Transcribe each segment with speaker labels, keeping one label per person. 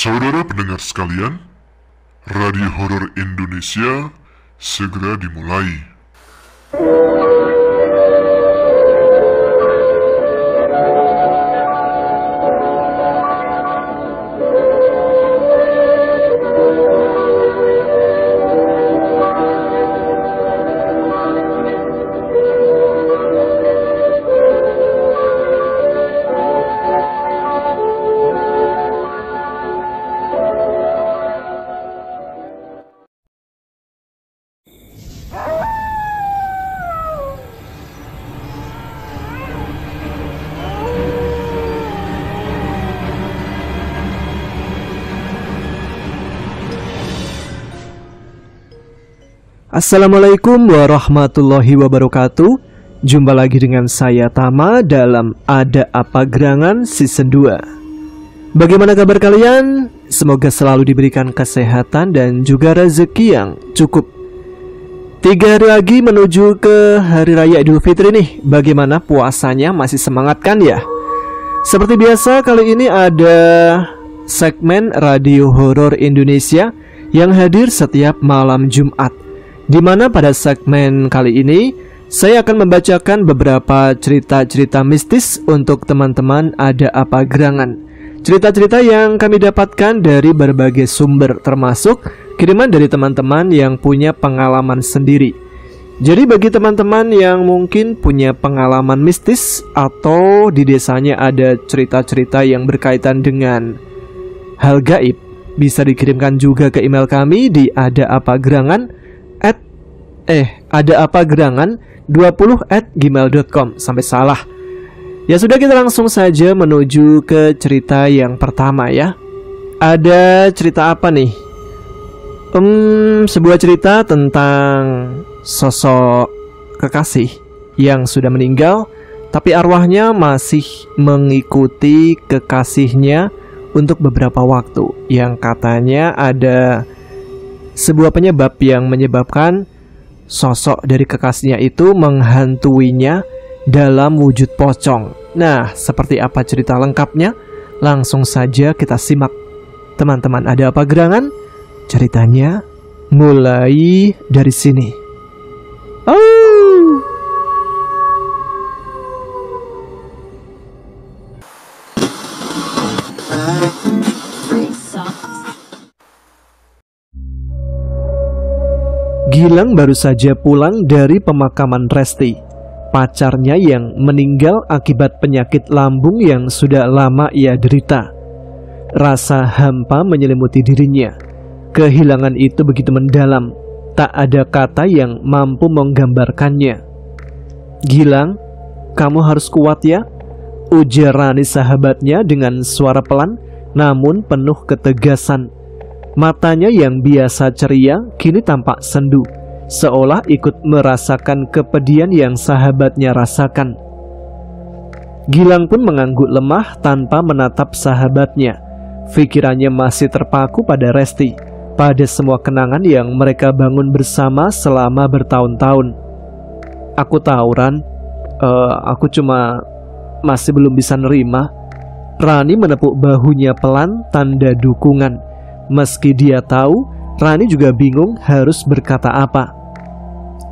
Speaker 1: Saudara pendengar sekalian, Radio Horor Indonesia segera dimulai.
Speaker 2: Assalamualaikum warahmatullahi wabarakatuh. Jumpa lagi dengan saya Tama dalam Ada Apa Gerangan Season 2. Bagaimana kabar kalian? Semoga selalu diberikan kesehatan dan juga rezeki yang cukup. 3 hari lagi menuju ke Hari Raya Idul Fitri nih. Bagaimana puasanya, masih semangat kan ya? Seperti biasa kali ini ada segmen Radio Horor Indonesia yang hadir setiap malam Jumat, di mana pada segmen kali ini saya akan membacakan beberapa cerita-cerita mistis untuk teman-teman Ada Apa Gerangan. Cerita-cerita yang kami dapatkan dari berbagai sumber, termasuk kiriman dari teman-teman yang punya pengalaman sendiri. Jadi bagi teman-teman yang mungkin punya pengalaman mistis atau di desanya ada cerita-cerita yang berkaitan dengan hal gaib, bisa dikirimkan juga ke email kami di adaapa-gerangan20@gmail.com. Sampai salah. Ya sudah, kita langsung saja menuju ke cerita yang pertama ya. Ada cerita apa nih? Sebuah cerita tentang sosok kekasih yang sudah meninggal, tapi arwahnya masih mengikuti kekasihnya untuk beberapa waktu. Yang katanya ada sebuah penyebab yang menyebabkan sosok dari kekasihnya itu menghantuinya dalam wujud pocong. Nah, seperti apa cerita lengkapnya? Langsung saja kita simak. Teman-teman Ada Apa Gerangan, ceritanya mulai dari sini. Gilang baru saja pulang dari pemakaman Resti, pacarnya yang meninggal akibat penyakit lambung yang sudah lama ia derita. Rasa hampa menyelimuti dirinya. Kehilangan itu begitu mendalam, tak ada kata yang mampu menggambarkannya. "Gilang, kamu harus kuat ya," ujar Rani sahabatnya dengan suara pelan namun penuh ketegasan. Matanya yang biasa ceria kini tampak sendu, seolah ikut merasakan kepedihan yang sahabatnya rasakan. Gilang pun mengangguk lemah tanpa menatap sahabatnya. Pikirannya masih terpaku pada Resti, pada semua kenangan yang mereka bangun bersama selama bertahun-tahun. "Aku tahu, Ran, aku cuma masih belum bisa nerima." Rani menepuk bahunya pelan, tanda dukungan. Meski dia tahu, Rani juga bingung harus berkata apa.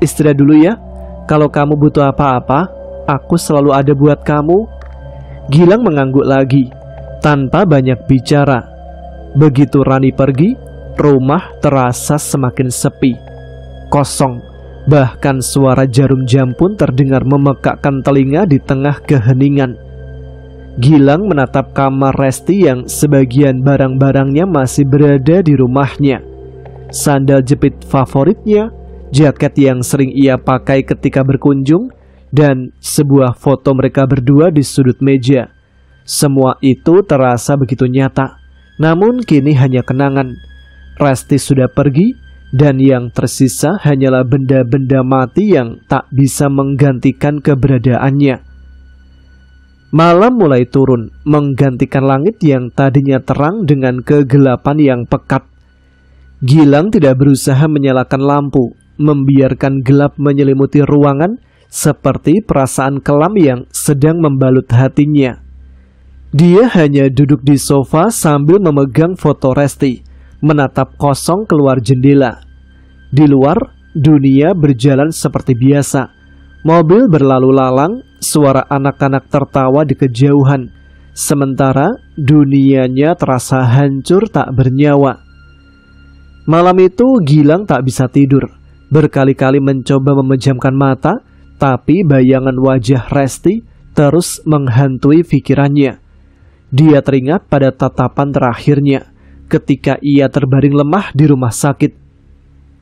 Speaker 2: "Istirahat dulu ya. Kalau kamu butuh apa-apa, aku selalu ada buat kamu." Gilang mengangguk lagi, tanpa banyak bicara. Begitu Rani pergi, rumah terasa semakin sepi, kosong. Bahkan suara jarum jam pun terdengar memekakkan telinga di tengah keheningan. Gilang menatap kamar Resti yang sebagian barang-barangnya masih berada di rumahnya. Sandal jepit favoritnya, jaket yang sering ia pakai ketika berkunjung, dan sebuah foto mereka berdua di sudut meja. Semua itu terasa begitu nyata, namun kini hanya kenangan. Resti sudah pergi, dan yang tersisa hanyalah benda-benda mati yang tak bisa menggantikan keberadaannya. Malam mulai turun, menggantikan langit yang tadinya terang dengan kegelapan yang pekat. Gilang tidak berusaha menyalakan lampu, membiarkan gelap menyelimuti ruangan seperti perasaan kelam yang sedang membalut hatinya. Dia hanya duduk di sofa sambil memegang foto Resti, menatap kosong keluar jendela. Di luar, dunia berjalan seperti biasa. Mobil berlalu lalang, suara anak-anak tertawa di kejauhan. Sementara dunianya terasa hancur tak bernyawa. Malam itu Gilang tak bisa tidur. Berkali-kali mencoba memejamkan mata, tapi bayangan wajah Resti terus menghantui pikirannya. Dia teringat pada tatapan terakhirnya ketika ia terbaring lemah di rumah sakit.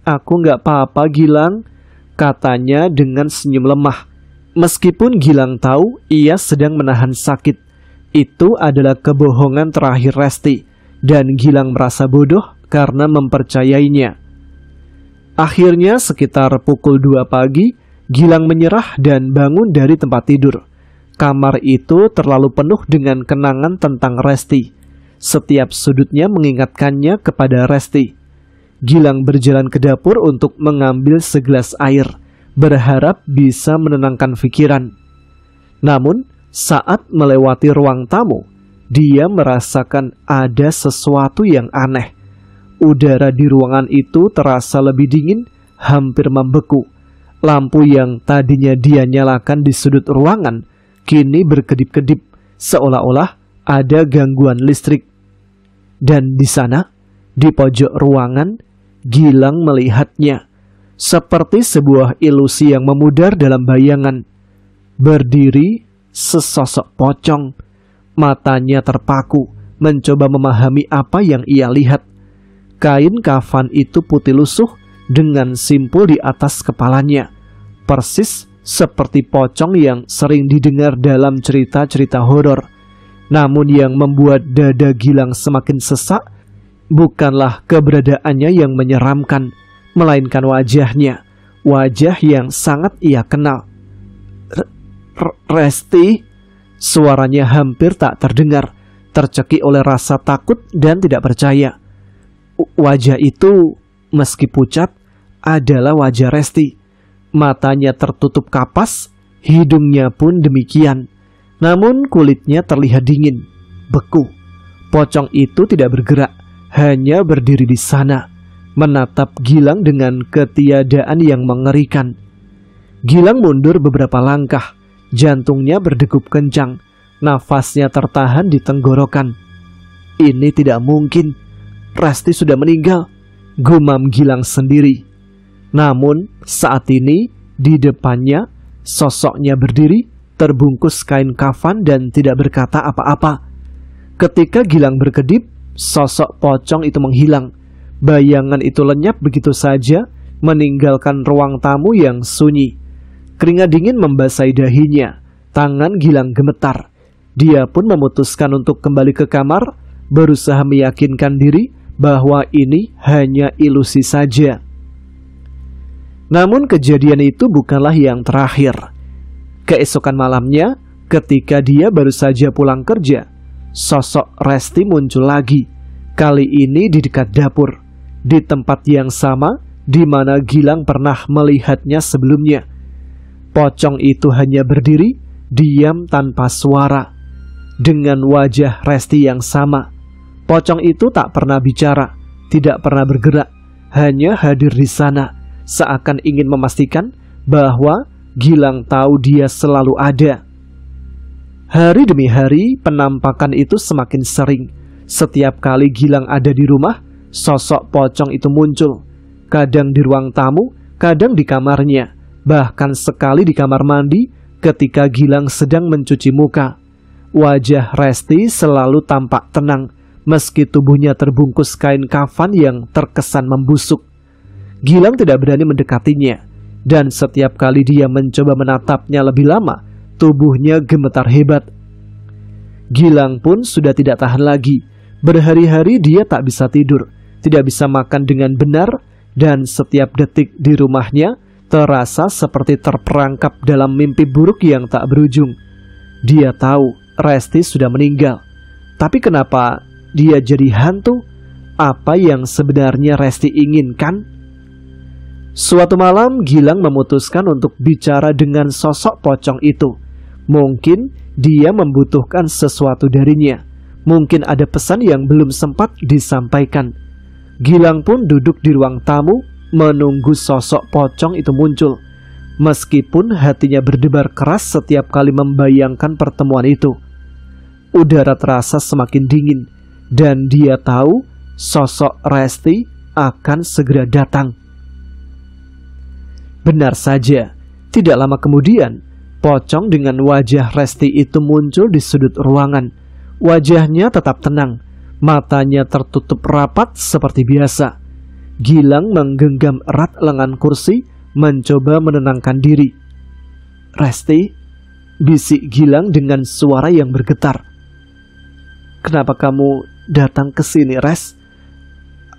Speaker 2: "Aku nggak apa-apa, Gilang," katanya dengan senyum lemah. Meskipun Gilang tahu ia sedang menahan sakit, itu adalah kebohongan terakhir Resti, dan Gilang merasa bodoh karena mempercayainya. Akhirnya sekitar pukul 2 pagi, Gilang menyerah dan bangun dari tempat tidur. Kamar itu terlalu penuh dengan kenangan tentang Resti. Setiap sudutnya mengingatkannya kepada Resti. Gilang berjalan ke dapur untuk mengambil segelas air, berharap bisa menenangkan pikiran. Namun, saat melewati ruang tamu, dia merasakan ada sesuatu yang aneh. Udara di ruangan itu terasa lebih dingin, hampir membeku. Lampu yang tadinya dia nyalakan di sudut ruangan, kini berkedip-kedip, seolah-olah ada gangguan listrik. Dan di sana, di pojok ruangan, Gilang melihatnya. Seperti sebuah ilusi yang memudar dalam bayangan. Berdiri sesosok pocong. Matanya terpaku, mencoba memahami apa yang ia lihat. Kain kafan itu putih lusuh dengan simpul di atas kepalanya. Persis seperti pocong yang sering didengar dalam cerita-cerita horor. Namun yang membuat dada Gilang semakin sesak bukanlah keberadaannya yang menyeramkan, melainkan wajahnya. Wajah yang sangat ia kenal. "Resti?" Suaranya hampir tak terdengar, tercekik oleh rasa takut dan tidak percaya. Wajah itu, meski pucat, adalah wajah Resti. Matanya tertutup kapas, hidungnya pun demikian. Namun kulitnya terlihat dingin, beku. Pocong itu tidak bergerak, hanya berdiri di sana, menatap Gilang dengan ketiadaan yang mengerikan. Gilang mundur beberapa langkah, jantungnya berdegup kencang, nafasnya tertahan di tenggorokan. "Ini tidak mungkin. Resti sudah meninggal," gumam Gilang sendiri. Namun saat ini di depannya sosoknya berdiri, terbungkus kain kafan dan tidak berkata apa-apa. Ketika Gilang berkedip, sosok pocong itu menghilang. Bayangan itu lenyap begitu saja, meninggalkan ruang tamu yang sunyi. Keringat dingin membasahi dahinya. Tangan Gilang gemetar. Dia pun memutuskan untuk kembali ke kamar, berusaha meyakinkan diri bahwa ini hanya ilusi saja. Namun kejadian itu bukanlah yang terakhir. Keesokan malamnya, ketika dia baru saja pulang kerja, sosok Resti muncul lagi. Kali ini di dekat dapur, di tempat yang sama di mana Gilang pernah melihatnya sebelumnya. Pocong itu hanya berdiri, diam tanpa suara. Dengan wajah Resti yang sama, pocong itu tak pernah bicara, tidak pernah bergerak, hanya hadir di sana, seakan ingin memastikan bahwa Gilang tahu dia selalu ada. Hari demi hari, penampakan itu semakin sering. Setiap kali Gilang ada di rumah, sosok pocong itu muncul. Kadang di ruang tamu, kadang di kamarnya, bahkan sekali di kamar mandi ketika Gilang sedang mencuci muka. Wajah Resti selalu tampak tenang, meski tubuhnya terbungkus kain kafan yang terkesan membusuk. Gilang tidak berani mendekatinya, dan setiap kali dia mencoba menatapnya lebih lama, tubuhnya gemetar hebat. Gilang pun sudah tidak tahan lagi. Berhari-hari dia tak bisa tidur, tidak bisa makan dengan benar, dan setiap detik di rumahnya terasa seperti terperangkap dalam mimpi buruk yang tak berujung. Dia tahu Resti sudah meninggal, tapi kenapa dia jadi hantu? Apa yang sebenarnya Resti inginkan? Suatu malam Gilang memutuskan untuk bicara dengan sosok pocong itu. Mungkin dia membutuhkan sesuatu darinya. Mungkin ada pesan yang belum sempat disampaikan. Gilang pun duduk di ruang tamu menunggu sosok pocong itu muncul. Meskipun hatinya berdebar keras setiap kali membayangkan pertemuan itu. Udara terasa semakin dingin dan dia tahu sosok Resti akan segera datang. Benar saja, tidak lama kemudian pocong dengan wajah Resti itu muncul di sudut ruangan. Wajahnya tetap tenang, matanya tertutup rapat seperti biasa. Gilang menggenggam erat lengan kursi, mencoba menenangkan diri. "Resti," bisik Gilang dengan suara yang bergetar. "Kenapa kamu datang ke sini, Res?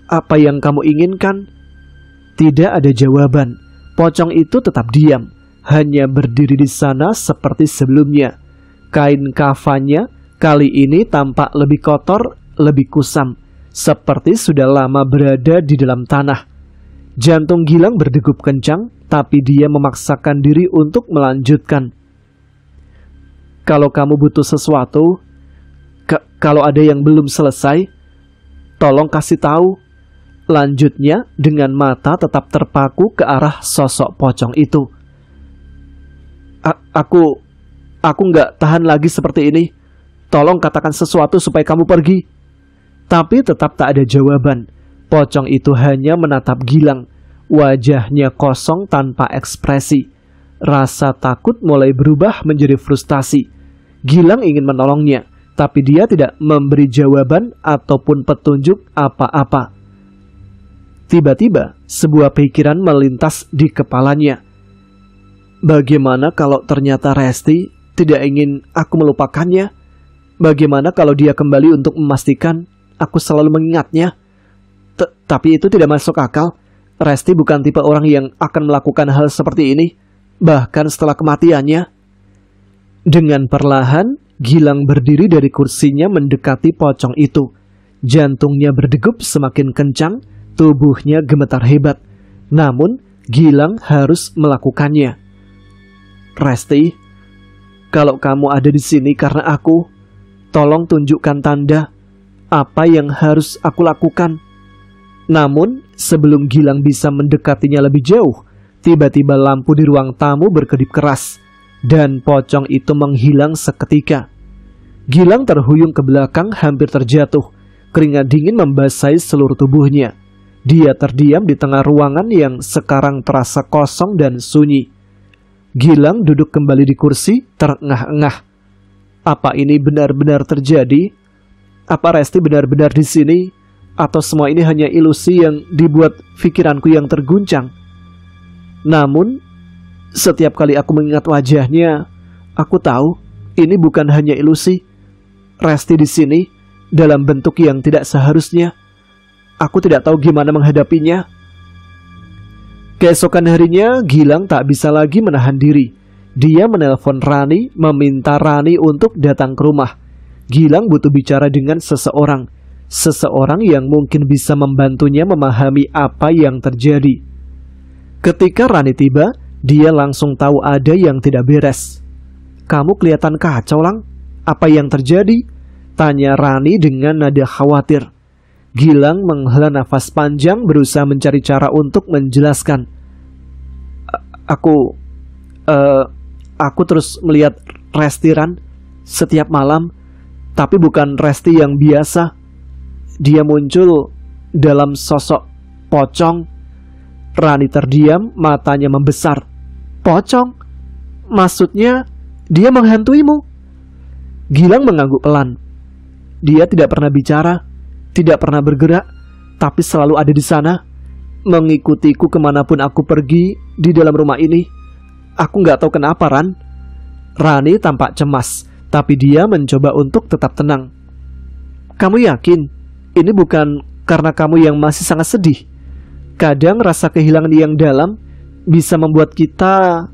Speaker 2: Apa yang kamu inginkan?" Tidak ada jawaban. Pocong itu tetap diam, hanya berdiri di sana seperti sebelumnya. Kain kafannya kali ini tampak lebih kotor, lebih kusam, seperti sudah lama berada di dalam tanah. Jantung Gilang berdegup kencang, tapi dia memaksakan diri untuk melanjutkan. "Kalau kamu butuh sesuatu, kalau ada yang belum selesai, tolong kasih tahu." Lanjutnya dengan mata tetap terpaku ke arah sosok pocong itu. Aku nggak tahan lagi seperti ini. Tolong katakan sesuatu supaya kamu pergi." Tapi tetap tak ada jawaban. Pocong itu hanya menatap Gilang. Wajahnya kosong tanpa ekspresi. Rasa takut mulai berubah menjadi frustasi. Gilang ingin menolongnya, tapi dia tidak memberi jawaban ataupun petunjuk apa-apa. Tiba-tiba, sebuah pikiran melintas di kepalanya. Bagaimana kalau ternyata Resti tidak ingin aku melupakannya? Bagaimana kalau dia kembali untuk memastikan aku selalu mengingatnya? Tapi itu tidak masuk akal. Resti bukan tipe orang yang akan melakukan hal seperti ini, bahkan setelah kematiannya. Dengan perlahan, Gilang berdiri dari kursinya mendekati pocong itu. Jantungnya berdegup semakin kencang, tubuhnya gemetar hebat. Namun, Gilang harus melakukannya. "Resti, kalau kamu ada di sini karena aku, tolong tunjukkan tanda apa yang harus aku lakukan." Namun, sebelum Gilang bisa mendekatinya lebih jauh, tiba-tiba lampu di ruang tamu berkedip keras, dan pocong itu menghilang seketika. Gilang terhuyung ke belakang hampir terjatuh, keringat dingin membasahi seluruh tubuhnya. Dia terdiam di tengah ruangan yang sekarang terasa kosong dan sunyi. Gilang duduk kembali di kursi, terengah-engah. Apa ini benar-benar terjadi? Apa Resti benar-benar di sini? Atau semua ini hanya ilusi yang dibuat pikiranku yang terguncang? Namun, setiap kali aku mengingat wajahnya, aku tahu ini bukan hanya ilusi. Resti di sini dalam bentuk yang tidak seharusnya. Aku tidak tahu gimana menghadapinya. Keesokan harinya, Gilang tak bisa lagi menahan diri. Dia menelpon Rani, meminta Rani untuk datang ke rumah. Gilang butuh bicara dengan seseorang. Seseorang yang mungkin bisa membantunya memahami apa yang terjadi. Ketika Rani tiba, dia langsung tahu ada yang tidak beres. "Kamu kelihatan kacau, Lang. Apa yang terjadi?" tanya Rani dengan nada khawatir. Gilang menghela nafas panjang berusaha mencari cara untuk menjelaskan. Aku terus melihat Resti, Ran, setiap malam, tapi bukan Resti yang biasa. Dia muncul dalam sosok pocong." Rani terdiam, matanya membesar. "Pocong? Maksudnya dia menghantuimu?" Gilang mengangguk pelan. Dia tidak pernah bicara, tidak pernah bergerak, tapi selalu ada di sana, mengikutiku kemanapun aku pergi di dalam rumah ini. Aku nggak tahu kenapa, Ran. Rani tampak cemas, tapi dia mencoba untuk tetap tenang. "Kamu yakin ini bukan karena kamu yang masih sangat sedih? Kadang rasa kehilangan yang dalam bisa membuat kita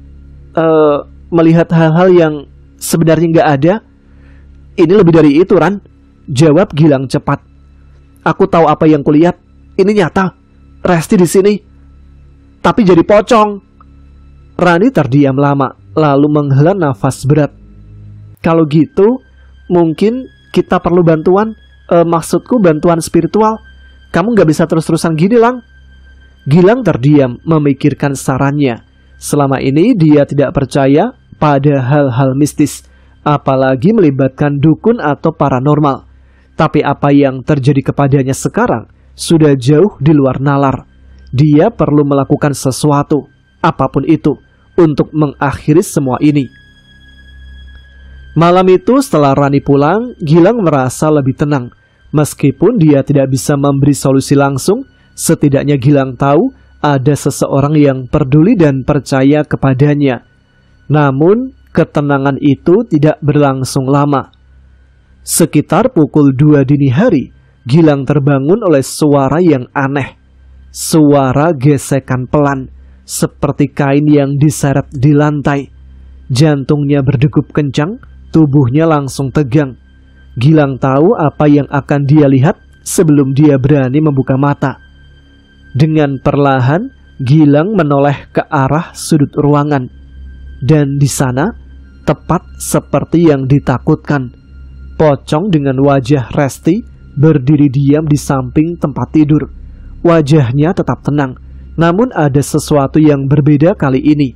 Speaker 2: melihat hal-hal yang sebenarnya nggak ada." "Ini lebih dari itu, Ran," jawab Gilang cepat. "Aku tahu apa yang kulihat. Ini nyata. Resti di sini, tapi jadi pocong." Rani terdiam lama, lalu menghela nafas berat. Kalau gitu, mungkin kita perlu bantuan. Maksudku bantuan spiritual. Kamu nggak bisa terus-terusan gini, Lang. Gilang terdiam memikirkan sarannya. Selama ini dia tidak percaya pada hal-hal mistis, apalagi melibatkan dukun atau paranormal. Tapi apa yang terjadi kepadanya sekarang sudah jauh di luar nalar. Dia perlu melakukan sesuatu, apapun itu, untuk mengakhiri semua ini. Malam itu setelah Rani pulang, Gilang merasa lebih tenang. Meskipun dia tidak bisa memberi solusi langsung, setidaknya Gilang tahu ada seseorang yang peduli dan percaya kepadanya. Namun, ketenangan itu tidak berlangsung lama. Sekitar pukul 2 dini hari, Gilang terbangun oleh suara yang aneh. Suara gesekan pelan, seperti kain yang diseret di lantai. Jantungnya berdegup kencang, tubuhnya langsung tegang. Gilang tahu apa yang akan dia lihat sebelum dia berani membuka mata. Dengan perlahan, Gilang menoleh ke arah sudut ruangan. Dan di sana, tepat seperti yang ditakutkan, Pocong dengan wajah Resti berdiri diam di samping tempat tidur. Wajahnya tetap tenang, namun ada sesuatu yang berbeda kali ini.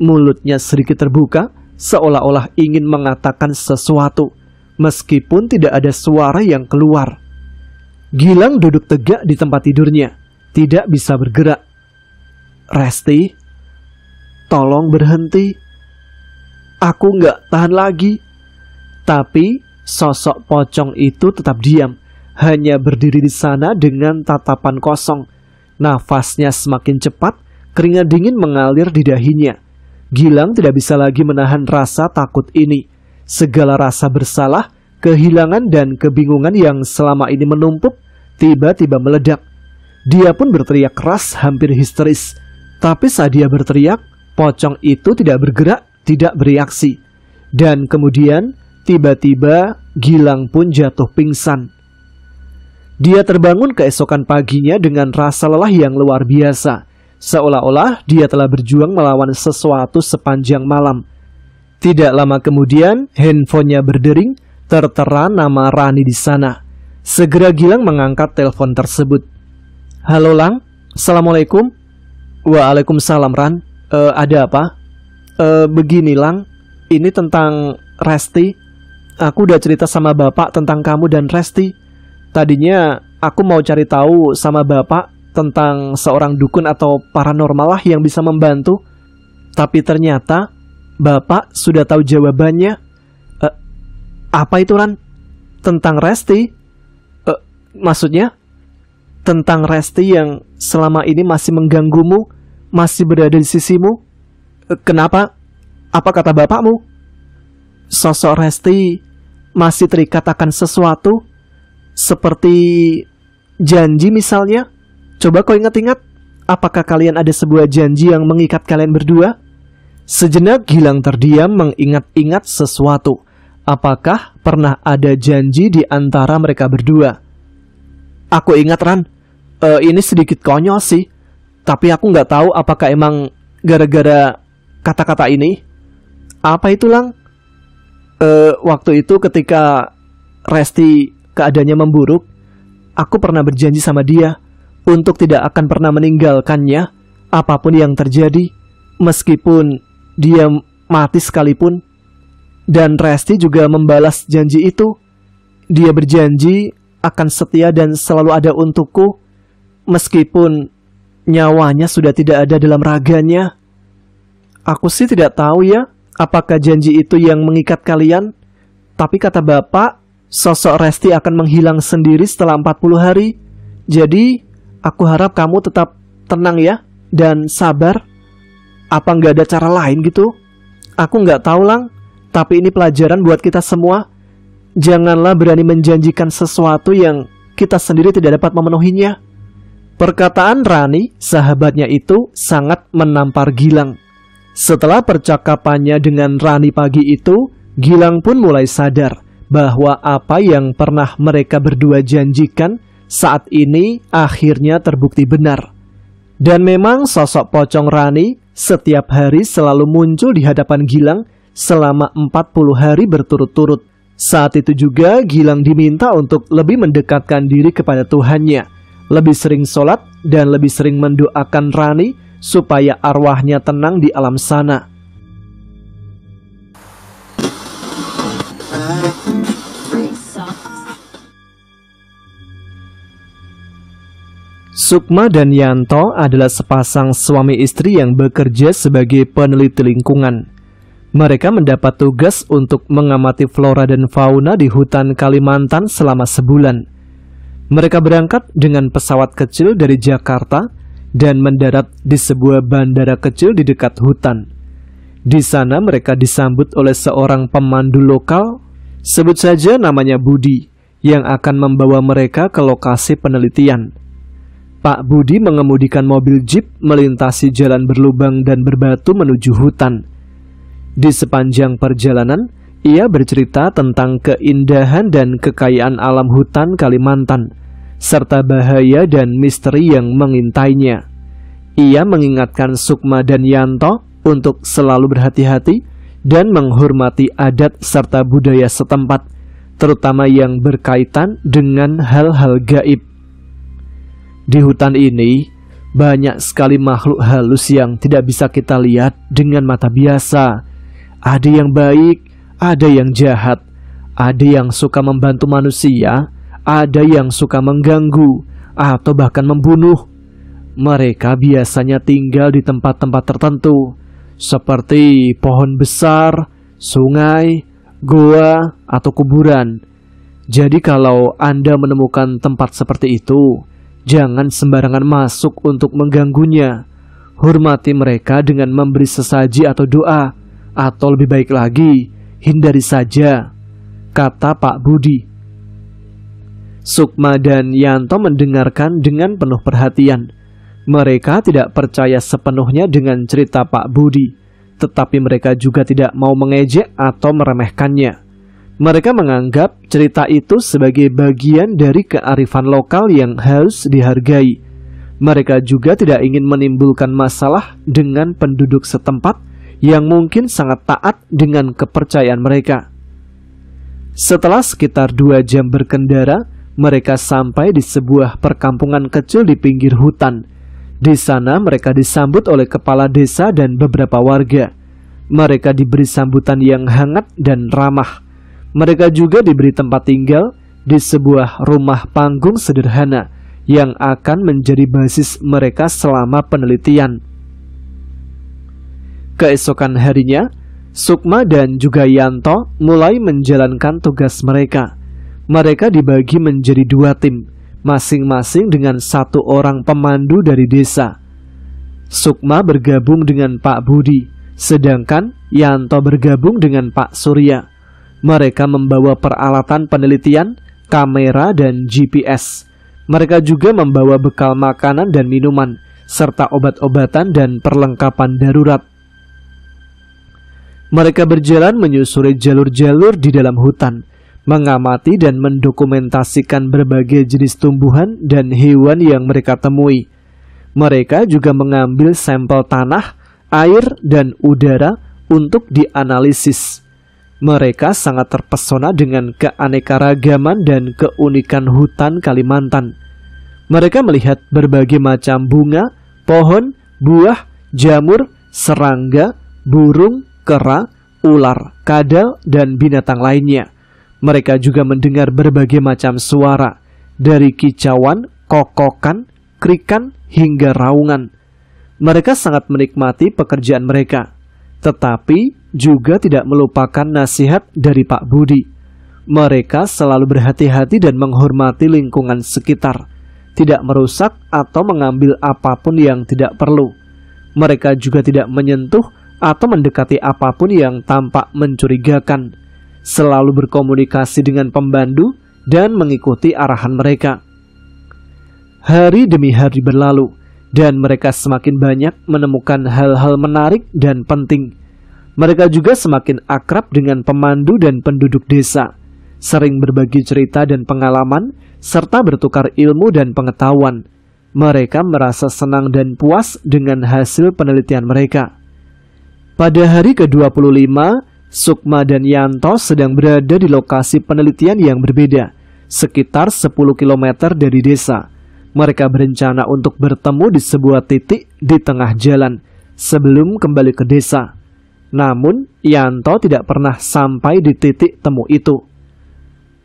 Speaker 2: Mulutnya sedikit terbuka, seolah-olah ingin mengatakan sesuatu, meskipun tidak ada suara yang keluar. Gilang duduk tegak di tempat tidurnya, tidak bisa bergerak. Resti, tolong berhenti. Aku nggak tahan lagi. Tapi sosok pocong itu tetap diam, hanya berdiri di sana dengan tatapan kosong. Nafasnya semakin cepat, keringat dingin mengalir di dahinya. Gilang tidak bisa lagi menahan rasa takut ini. Segala rasa bersalah, kehilangan dan kebingungan yang selama ini menumpuk tiba-tiba meledak. Dia pun berteriak keras, hampir histeris. Tapi saat dia berteriak, pocong itu tidak bergerak, tidak bereaksi. Dan kemudian tiba-tiba Gilang pun jatuh pingsan. Dia terbangun keesokan paginya dengan rasa lelah yang luar biasa, seolah-olah dia telah berjuang melawan sesuatu sepanjang malam. Tidak lama kemudian, handphonenya berdering, tertera nama Rani di sana. Segera Gilang mengangkat telepon tersebut. Halo Lang, Assalamualaikum. Waalaikumsalam Ran. Ada apa? Begini Lang, ini tentang Resti. Aku udah cerita sama Bapak tentang kamu dan Resti. Tadinya aku mau cari tahu sama Bapak tentang seorang dukun atau paranormal lah yang bisa membantu. Tapi ternyata Bapak sudah tahu jawabannya. Apa itu Ran? Tentang Resti? Maksudnya? Tentang Resti yang selama ini masih mengganggumu, masih berada di sisimu. Kenapa? Apa kata bapakmu? Sosok Resti masih terikat akan sesuatu, seperti janji misalnya. Coba kau ingat-ingat, apakah kalian ada sebuah janji yang mengikat kalian berdua? Sejenak Gilang terdiam mengingat-ingat sesuatu. Apakah pernah ada janji di antara mereka berdua? Aku ingat Ran, ini sedikit konyol sih, tapi aku nggak tahu apakah emang gara-gara kata-kata ini. Apa itu Lang? Waktu itu ketika Resti keadaannya memburuk, aku pernah berjanji sama dia untuk tidak akan pernah meninggalkannya apapun yang terjadi, meskipun dia mati sekalipun. Dan Resti juga membalas janji itu. Dia berjanji akan setia dan selalu ada untukku, meskipun nyawanya sudah tidak ada dalam raganya. Aku sih tidak tahu ya, apakah janji itu yang mengikat kalian. Tapi kata Bapak, sosok Resti akan menghilang sendiri setelah 40 hari. Jadi, aku harap kamu tetap tenang ya, dan sabar. Apa nggak ada cara lain gitu? Aku nggak tahu Lang, tapi ini pelajaran buat kita semua. Janganlah berani menjanjikan sesuatu yang kita sendiri tidak dapat memenuhinya. Perkataan Rani, sahabatnya itu, sangat menampar Gilang. Setelah percakapannya dengan Rani pagi itu, Gilang pun mulai sadar bahwa apa yang pernah mereka berdua janjikan saat ini akhirnya terbukti benar. Dan memang sosok pocong Rani setiap hari selalu muncul di hadapan Gilang selama 40 hari berturut-turut. Saat itu juga Gilang diminta untuk lebih mendekatkan diri kepada Tuhannya, lebih sering sholat, dan lebih sering mendoakan Rani supaya arwahnya tenang di alam sana. Sukma dan Yanto adalah sepasang suami istri yang bekerja sebagai peneliti lingkungan. Mereka mendapat tugas untuk mengamati flora dan fauna di hutan Kalimantan selama sebulan. Mereka berangkat dengan pesawat kecil dari Jakarta dan mendarat di sebuah bandara kecil di dekat hutan. Di sana mereka disambut oleh seorang pemandu lokal, sebut saja namanya Budi, yang akan membawa mereka ke lokasi penelitian. Pak Budi mengemudikan mobil jeep melintasi jalan berlubang dan berbatu menuju hutan. Di sepanjang perjalanan, ia bercerita tentang keindahan dan kekayaan alam hutan Kalimantan, serta bahaya dan misteri yang mengintainya. Ia mengingatkan Sukma dan Yanto untuk selalu berhati-hati dan menghormati adat serta budaya setempat, terutama yang berkaitan dengan hal-hal gaib. Di hutan ini, banyak sekali makhluk halus yang tidak bisa kita lihat dengan mata biasa. Ada yang baik, ada yang jahat, ada yang suka membantu manusia, ada yang suka mengganggu, atau bahkan membunuh. Mereka biasanya tinggal di tempat-tempat tertentu, seperti pohon besar, sungai, goa, atau kuburan. Jadi kalau Anda menemukan tempat seperti itu, jangan sembarangan masuk untuk mengganggunya. Hormati mereka dengan memberi sesaji atau doa, atau lebih baik lagi, hindari saja, kata Pak Budi. Sukma dan Yanto mendengarkan dengan penuh perhatian. Mereka tidak percaya sepenuhnya dengan cerita Pak Budi, tetapi mereka juga tidak mau mengejek atau meremehkannya. Mereka menganggap cerita itu sebagai bagian dari kearifan lokal yang harus dihargai. Mereka juga tidak ingin menimbulkan masalah dengan penduduk setempat yang mungkin sangat taat dengan kepercayaan mereka. Setelah sekitar 2 jam berkendara, mereka sampai di sebuah perkampungan kecil di pinggir hutan. Di sana mereka disambut oleh kepala desa dan beberapa warga. Mereka diberi sambutan yang hangat dan ramah. Mereka juga diberi tempat tinggal di sebuah rumah panggung sederhana yang akan menjadi basis mereka selama penelitian. Keesokan harinya, Sukma dan juga Yanto mulai menjalankan tugas mereka. Mereka dibagi menjadi 2 tim, masing-masing dengan 1 orang pemandu dari desa. Sukma bergabung dengan Pak Budi, sedangkan Yanto bergabung dengan Pak Surya. Mereka membawa peralatan penelitian, kamera, dan GPS. Mereka juga membawa bekal makanan dan minuman, serta obat-obatan dan perlengkapan darurat. Mereka berjalan menyusuri jalur-jalur di dalam hutan, mengamati dan mendokumentasikan berbagai jenis tumbuhan dan hewan yang mereka temui. Mereka juga mengambil sampel tanah, air, dan udara untuk dianalisis. Mereka sangat terpesona dengan keanekaragaman dan keunikan hutan Kalimantan. Mereka melihat berbagai macam bunga, pohon, buah, jamur, serangga, burung, kera, ular, kadal, dan binatang lainnya. Mereka juga mendengar berbagai macam suara, dari kicauan, kokokan, krikan, hingga raungan. Mereka sangat menikmati pekerjaan mereka, tetapi juga tidak melupakan nasihat dari Pak Budi. Mereka selalu berhati-hati dan menghormati lingkungan sekitar, tidak merusak atau mengambil apapun yang tidak perlu. Mereka juga tidak menyentuh atau mendekati apapun yang tampak mencurigakan, selalu berkomunikasi dengan pembantu dan mengikuti arahan mereka. Hari demi hari berlalu, dan mereka semakin banyak menemukan hal-hal menarik dan penting. Mereka juga semakin akrab dengan pemandu dan penduduk desa, sering berbagi cerita dan pengalaman, serta bertukar ilmu dan pengetahuan. Mereka merasa senang dan puas dengan hasil penelitian mereka. Pada hari ke-25, Sukma dan Yanto sedang berada di lokasi penelitian yang berbeda, sekitar 10 km dari desa. Mereka berencana untuk bertemu di sebuah titik di tengah jalan sebelum kembali ke desa. Namun, Yanto tidak pernah sampai di titik temu itu.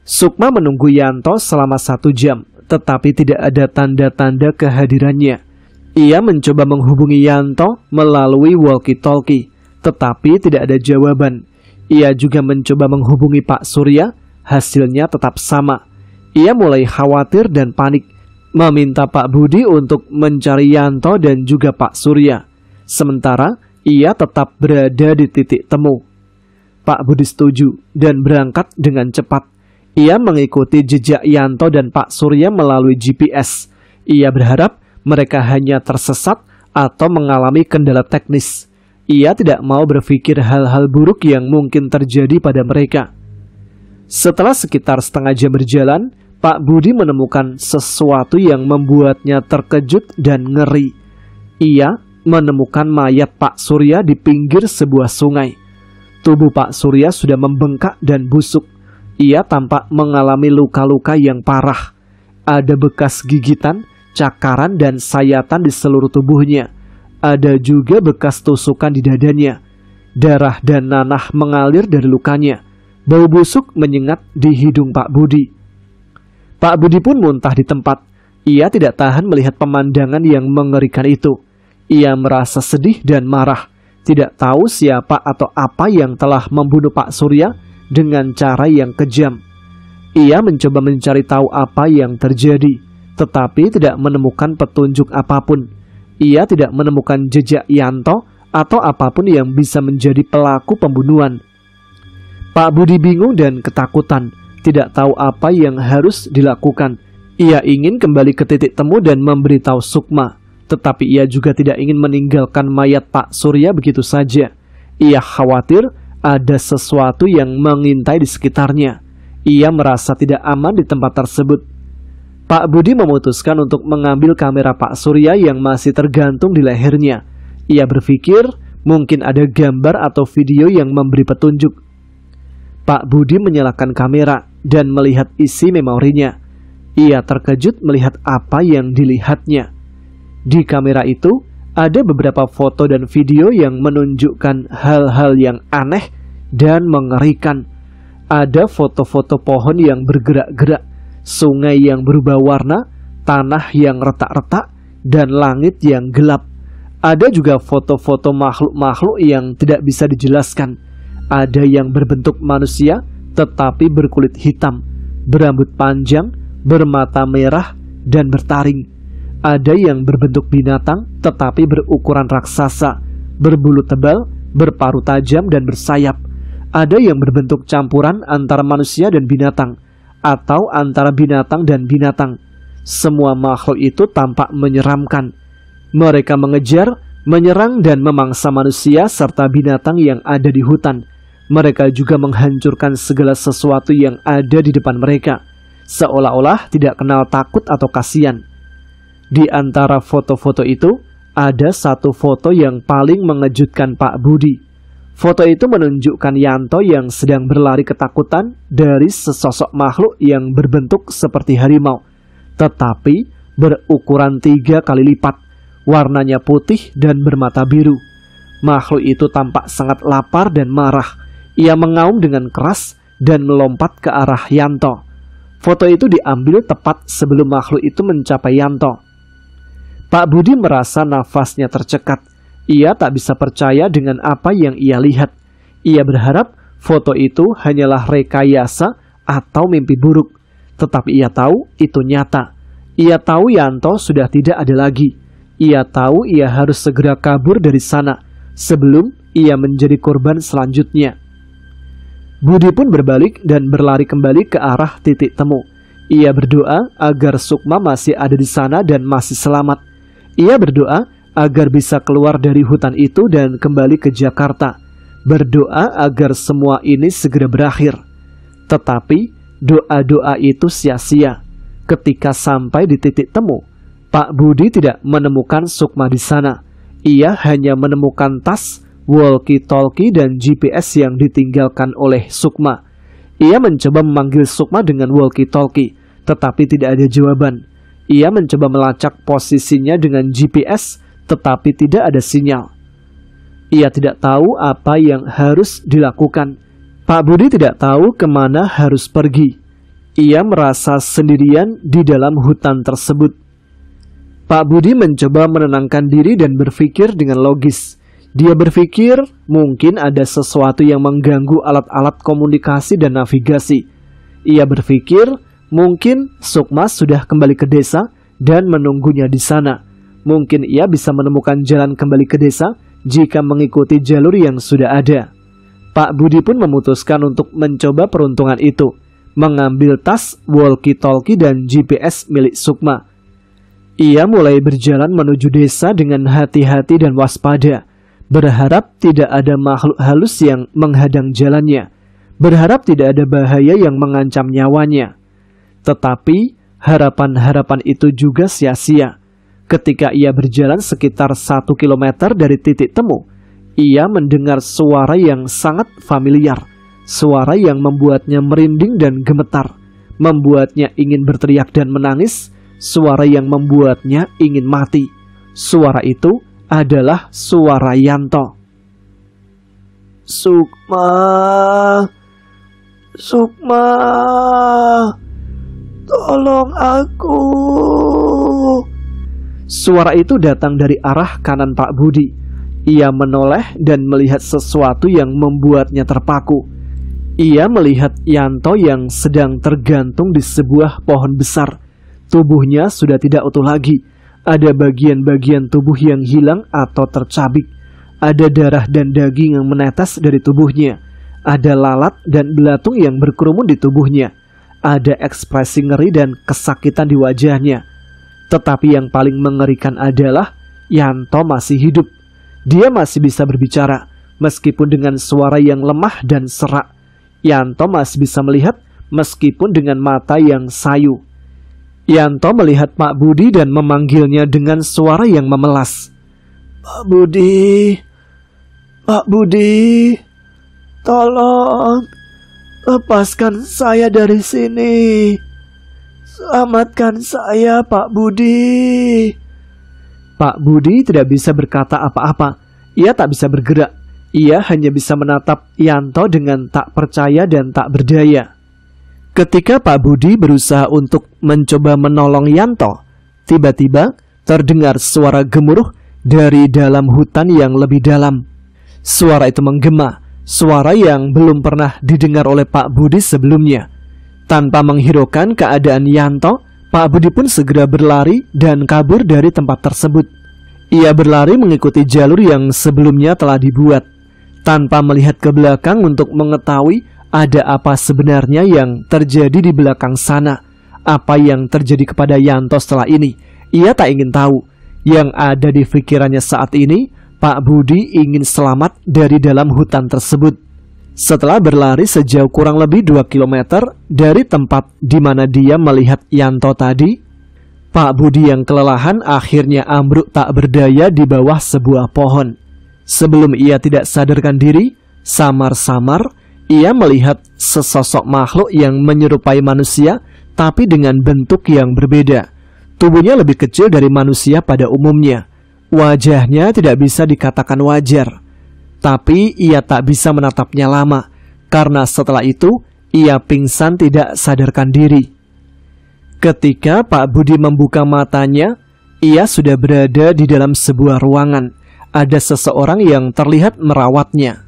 Speaker 2: Sukma menunggu Yanto selama 1 jam, tetapi tidak ada tanda-tanda kehadirannya. Ia mencoba menghubungi Yanto melalui walkie-talkie, tetapi tidak ada jawaban. Ia juga mencoba menghubungi Pak Surya, hasilnya tetap sama. Ia mulai khawatir dan panik, meminta Pak Budi untuk mencari Yanto dan juga Pak Surya. Sementara, ia tetap berada di titik temu. Pak Budi setuju dan berangkat dengan cepat. Ia mengikuti jejak Yanto dan Pak Surya melalui GPS. Ia berharap mereka hanya tersesat atau mengalami kendala teknis. Ia tidak mau berpikir hal-hal buruk yang mungkin terjadi pada mereka. Setelah sekitar setengah jam berjalan, Pak Budi menemukan sesuatu yang membuatnya terkejut dan ngeri. Ia menemukan mayat Pak Surya di pinggir sebuah sungai. Tubuh Pak Surya sudah membengkak dan busuk. Ia tampak mengalami luka-luka yang parah. Ada bekas gigitan, cakaran, dan sayatan di seluruh tubuhnya. Ada juga bekas tusukan di dadanya. Darah dan nanah mengalir dari lukanya. Bau busuk menyengat di hidung Pak Budi. Pak Budi pun muntah di tempat. Ia tidak tahan melihat pemandangan yang mengerikan itu. Ia merasa sedih dan marah. Tidak tahu siapa atau apa yang telah membunuh Pak Surya dengan cara yang kejam. Ia mencoba mencari tahu apa yang terjadi, tetapi tidak menemukan petunjuk apapun. Ia tidak menemukan jejak Yanto atau apapun yang bisa menjadi pelaku pembunuhan. Pak Budi bingung dan ketakutan, tidak tahu apa yang harus dilakukan. Ia ingin kembali ke titik temu dan memberitahu Sukma, tetapi ia juga tidak ingin meninggalkan mayat Pak Surya begitu saja. Ia khawatir ada sesuatu yang mengintai di sekitarnya. Ia merasa tidak aman di tempat tersebut. Pak Budi memutuskan untuk mengambil kamera Pak Surya yang masih tergantung di lehernya. Ia berpikir mungkin ada gambar atau video yang memberi petunjuk. Pak Budi menyalakan kamera dan melihat isi memorinya. Ia terkejut melihat apa yang dilihatnya. Di kamera itu ada beberapa foto dan video yang menunjukkan hal-hal yang aneh dan mengerikan. Ada foto-foto pohon yang bergerak-gerak, sungai yang berubah warna, tanah yang retak-retak, dan langit yang gelap. Ada juga foto-foto makhluk-makhluk yang tidak bisa dijelaskan. Ada yang berbentuk manusia tetapi berkulit hitam, berambut panjang, bermata merah, dan bertaring. Ada yang berbentuk binatang tetapi berukuran raksasa, berbulu tebal, berparuh tajam, dan bersayap. Ada yang berbentuk campuran antara manusia dan binatang, atau antara binatang dan binatang. Semua makhluk itu tampak menyeramkan. Mereka mengejar, menyerang, dan memangsa manusia serta binatang yang ada di hutan. Mereka juga menghancurkan segala sesuatu yang ada di depan mereka, seolah-olah tidak kenal takut atau kasihan. Di antara foto-foto itu, ada satu foto yang paling mengejutkan Pak Budi. Foto itu menunjukkan Yanto yang sedang berlari ketakutan dari sesosok makhluk yang berbentuk seperti harimau, tetapi berukuran 3 kali lipat, warnanya putih dan bermata biru. Makhluk itu tampak sangat lapar dan marah. Ia mengaum dengan keras dan melompat ke arah Yanto. Foto itu diambil tepat sebelum makhluk itu mencapai Yanto. Pak Budi merasa nafasnya tercekat. Ia tak bisa percaya dengan apa yang ia lihat. Ia berharap foto itu hanyalah rekayasa atau mimpi buruk. Tetapi ia tahu itu nyata. Ia tahu Yanto sudah tidak ada lagi. Ia tahu ia harus segera kabur dari sana sebelum ia menjadi korban selanjutnya. Budi pun berbalik dan berlari kembali ke arah titik temu. Ia berdoa agar Sukma masih ada di sana dan masih selamat. Ia berdoa agar bisa keluar dari hutan itu dan kembali ke Jakarta. Berdoa agar semua ini segera berakhir. Tetapi doa-doa itu sia-sia. Ketika sampai di titik temu, Pak Budi tidak menemukan Sukma di sana. Ia hanya menemukan tas, walkie-talkie dan GPS yang ditinggalkan oleh Sukma. Ia mencoba memanggil Sukma dengan walkie-talkie, tetapi tidak ada jawaban. Ia mencoba melacak posisinya dengan GPS, tetapi tidak ada sinyal. Ia tidak tahu apa yang harus dilakukan. Pak Budi tidak tahu kemana harus pergi. Ia merasa sendirian di dalam hutan tersebut. Pak Budi mencoba menenangkan diri dan berpikir dengan logis. Dia berpikir mungkin ada sesuatu yang mengganggu alat-alat komunikasi dan navigasi. Ia berpikir mungkin Sukma sudah kembali ke desa dan menunggunya di sana. Mungkin ia bisa menemukan jalan kembali ke desa jika mengikuti jalur yang sudah ada. Pak Budi pun memutuskan untuk mencoba peruntungan itu, mengambil tas, walkie-talkie dan GPS milik Sukma. Ia mulai berjalan menuju desa dengan hati-hati dan waspada, berharap tidak ada makhluk halus yang menghadang jalannya, berharap tidak ada bahaya yang mengancam nyawanya. Tetapi harapan-harapan itu juga sia-sia. Ketika ia berjalan sekitar 1 kilometer dari titik temu, ia mendengar suara yang sangat familiar, suara yang membuatnya merinding dan gemetar, membuatnya ingin berteriak dan menangis, suara yang membuatnya ingin mati. Suara itu adalah suara Yanto. Sukma, Sukma, tolong aku. Suara itu datang dari arah kanan Pak Budi. Ia menoleh dan melihat sesuatu yang membuatnya terpaku. Ia melihat Yanto yang sedang tergantung di sebuah pohon besar. Tubuhnya sudah tidak utuh lagi. Ada bagian-bagian tubuh yang hilang atau tercabik. Ada darah dan daging yang menetes dari tubuhnya. Ada lalat dan belatung yang berkerumun di tubuhnya. Ada ekspresi ngeri dan kesakitan di wajahnya. Tetapi yang paling mengerikan adalah Yanto masih hidup. Dia masih bisa berbicara, meskipun dengan suara yang lemah dan serak. Yanto masih bisa melihat, meskipun dengan mata yang sayu. Yanto melihat Pak Budi dan memanggilnya dengan suara yang memelas. Pak Budi, Pak Budi, tolong lepaskan saya dari sini. Selamatkan saya, Pak Budi. Pak Budi tidak bisa berkata apa-apa. Ia tak bisa bergerak. Ia hanya bisa menatap Yanto dengan tak percaya dan tak berdaya. Ketika Pak Budi berusaha untuk mencoba menolong Yanto, tiba-tiba terdengar suara gemuruh dari dalam hutan yang lebih dalam. Suara itu menggema, suara yang belum pernah didengar oleh Pak Budi sebelumnya. Tanpa menghiraukan keadaan Yanto, Pak Budi pun segera berlari dan kabur dari tempat tersebut. Ia berlari mengikuti jalur yang sebelumnya telah dibuat, tanpa melihat ke belakang untuk mengetahui ada apa sebenarnya yang terjadi di belakang sana. Apa yang terjadi kepada Yanto setelah ini, ia tak ingin tahu. Yang ada di pikirannya saat ini, Pak Budi ingin selamat dari dalam hutan tersebut. Setelah berlari sejauh kurang lebih 2 km dari tempat di mana dia melihat Yanto tadi, Pak Budi yang kelelahan akhirnya ambruk tak berdaya di bawah sebuah pohon. Sebelum ia tidak sadarkan diri, samar-samar ia melihat sesosok makhluk yang menyerupai manusia, tapi dengan bentuk yang berbeda. Tubuhnya lebih kecil dari manusia pada umumnya. Wajahnya tidak bisa dikatakan wajar. Tapi ia tak bisa menatapnya lama, karena setelah itu ia pingsan tidak sadarkan diri. Ketika Pak Budi membuka matanya, ia sudah berada di dalam sebuah ruangan. Ada seseorang yang terlihat merawatnya.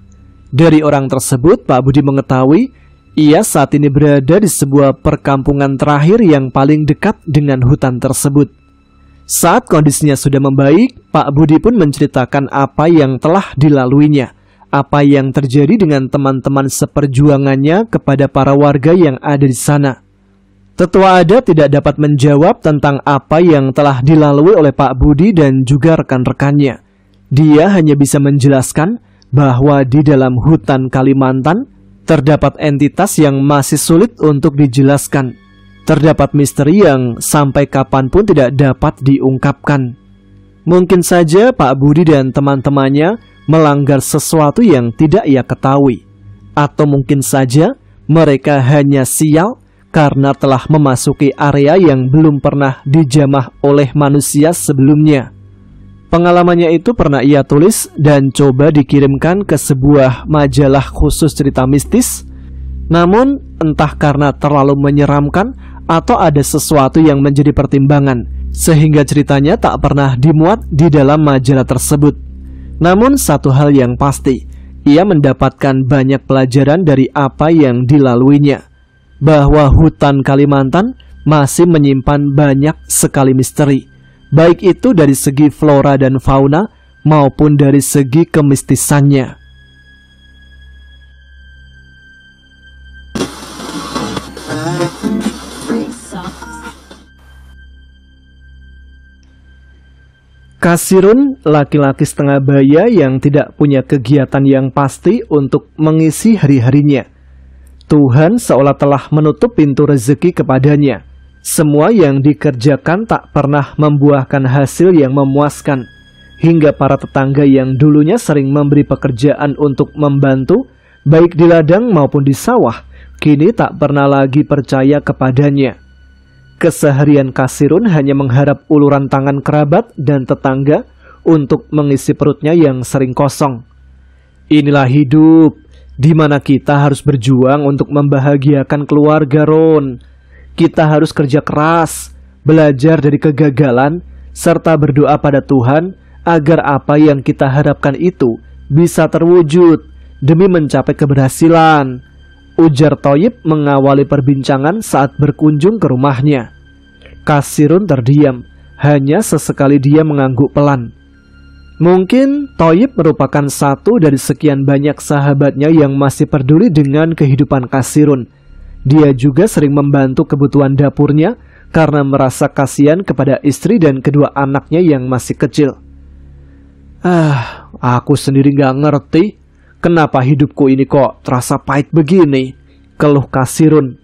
Speaker 2: Dari orang tersebut, Pak Budi mengetahui ia saat ini berada di sebuah perkampungan terakhir yang paling dekat dengan hutan tersebut. Saat kondisinya sudah membaik, Pak Budi pun menceritakan apa yang telah dilaluinya, apa yang terjadi dengan teman-teman seperjuangannya kepada para warga yang ada di sana. Tetua adat tidak dapat menjawab tentang apa yang telah dilalui oleh Pak Budi dan juga rekan-rekannya. Dia hanya bisa menjelaskan bahwa di dalam hutan Kalimantan terdapat entitas yang masih sulit untuk dijelaskan. Terdapat misteri yang sampai kapanpun tidak dapat diungkapkan. Mungkin saja Pak Budi dan teman-temannya melanggar sesuatu yang tidak ia ketahui. Atau mungkin saja mereka hanya sial karena telah memasuki area yang belum pernah dijamah oleh manusia sebelumnya. Pengalamannya itu pernah ia tulis dan coba dikirimkan ke sebuah majalah khusus cerita mistis. Namun entah karena terlalu menyeramkan atau ada sesuatu yang menjadi pertimbangan, sehingga ceritanya tak pernah dimuat di dalam majalah tersebut. Namun satu hal yang pasti, ia mendapatkan banyak pelajaran dari apa yang dilaluinya, bahwa hutan Kalimantan masih menyimpan banyak sekali misteri, baik itu dari segi flora dan fauna maupun dari segi kemistisannya. Kasirun, laki-laki setengah baya yang tidak punya kegiatan yang pasti untuk mengisi hari-harinya. Tuhan seolah telah menutup pintu rezeki kepadanya. Semua yang dikerjakan tak pernah membuahkan hasil yang memuaskan. Hingga para tetangga yang dulunya sering memberi pekerjaan untuk membantu, baik di ladang maupun di sawah, kini tak pernah lagi percaya kepadanya. Keseharian Kasirun hanya mengharap uluran tangan kerabat dan tetangga untuk mengisi perutnya yang sering kosong. Inilah hidup, di mana kita harus berjuang untuk membahagiakan keluarga, Ron. Kita harus kerja keras, belajar dari kegagalan, serta berdoa pada Tuhan agar apa yang kita harapkan itu bisa terwujud demi mencapai keberhasilan, ujar Thoyib mengawali perbincangan saat berkunjung ke rumahnya. Kasirun terdiam, hanya sesekali dia mengangguk pelan. Mungkin Thoyib merupakan satu dari sekian banyak sahabatnya yang masih peduli dengan kehidupan Kasirun. Dia juga sering membantu kebutuhan dapurnya karena merasa kasihan kepada istri dan kedua anaknya yang masih kecil. Aku sendiri gak ngerti kenapa hidupku ini kok terasa pahit begini, keluh Kasirun.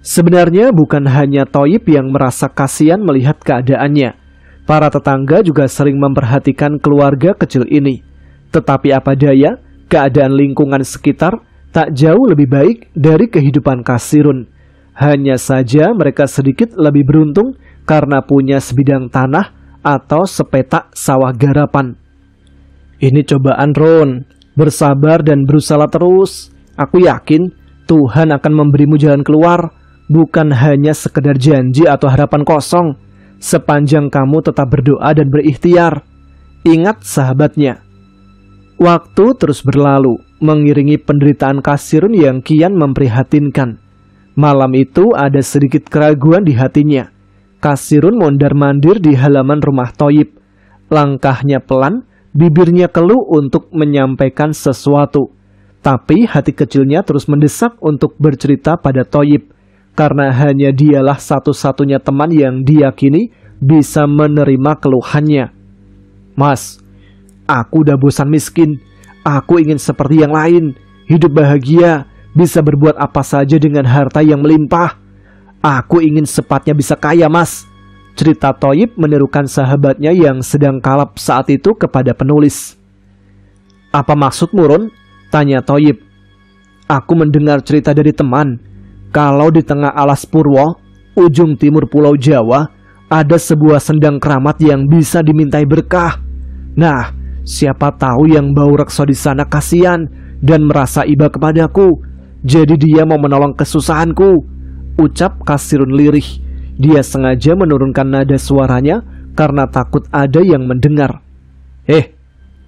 Speaker 2: Sebenarnya bukan hanya Thoyib yang merasa kasihan melihat keadaannya. Para tetangga juga sering memperhatikan keluarga kecil ini. Tetapi apa daya, keadaan lingkungan sekitar tak jauh lebih baik dari kehidupan Kasirun. Hanya saja mereka sedikit lebih beruntung karena punya sebidang tanah atau sepetak sawah garapan. Ini cobaan, Ron. Bersabar dan berusaha terus. Aku yakin Tuhan akan memberimu jalan keluar, bukan hanya sekedar janji atau harapan kosong. Sepanjang kamu tetap berdoa dan berikhtiar, ingat sahabatnya. Waktu terus berlalu, mengiringi penderitaan Kasirun yang kian memprihatinkan. Malam itu ada sedikit keraguan di hatinya. Kasirun mondar-mandir di halaman rumah Thoyib. Langkahnya pelan, bibirnya keluh untuk menyampaikan sesuatu. Tapi hati kecilnya terus mendesak untuk bercerita pada Thoyib, karena hanya dialah satu-satunya teman yang diyakini bisa menerima keluhannya. Mas, aku udah bosan miskin. Aku ingin seperti yang lain, hidup bahagia, bisa berbuat apa saja dengan harta yang melimpah. Aku ingin sepatnya bisa kaya, Mas. Cerita Thoyib menirukan sahabatnya yang sedang kalap saat itu kepada penulis. Apa maksudmu, Ron? Tanya Thoyib. Aku mendengar cerita dari teman. Kalau di tengah alas Purwo, ujung timur Pulau Jawa, ada sebuah sendang keramat yang bisa dimintai berkah. Nah, siapa tahu yang bau rekso di sana kasihan dan merasa iba kepadaku. Jadi dia mau menolong kesusahanku, ucap Kasirun lirih. Dia sengaja menurunkan nada suaranya karena takut ada yang mendengar.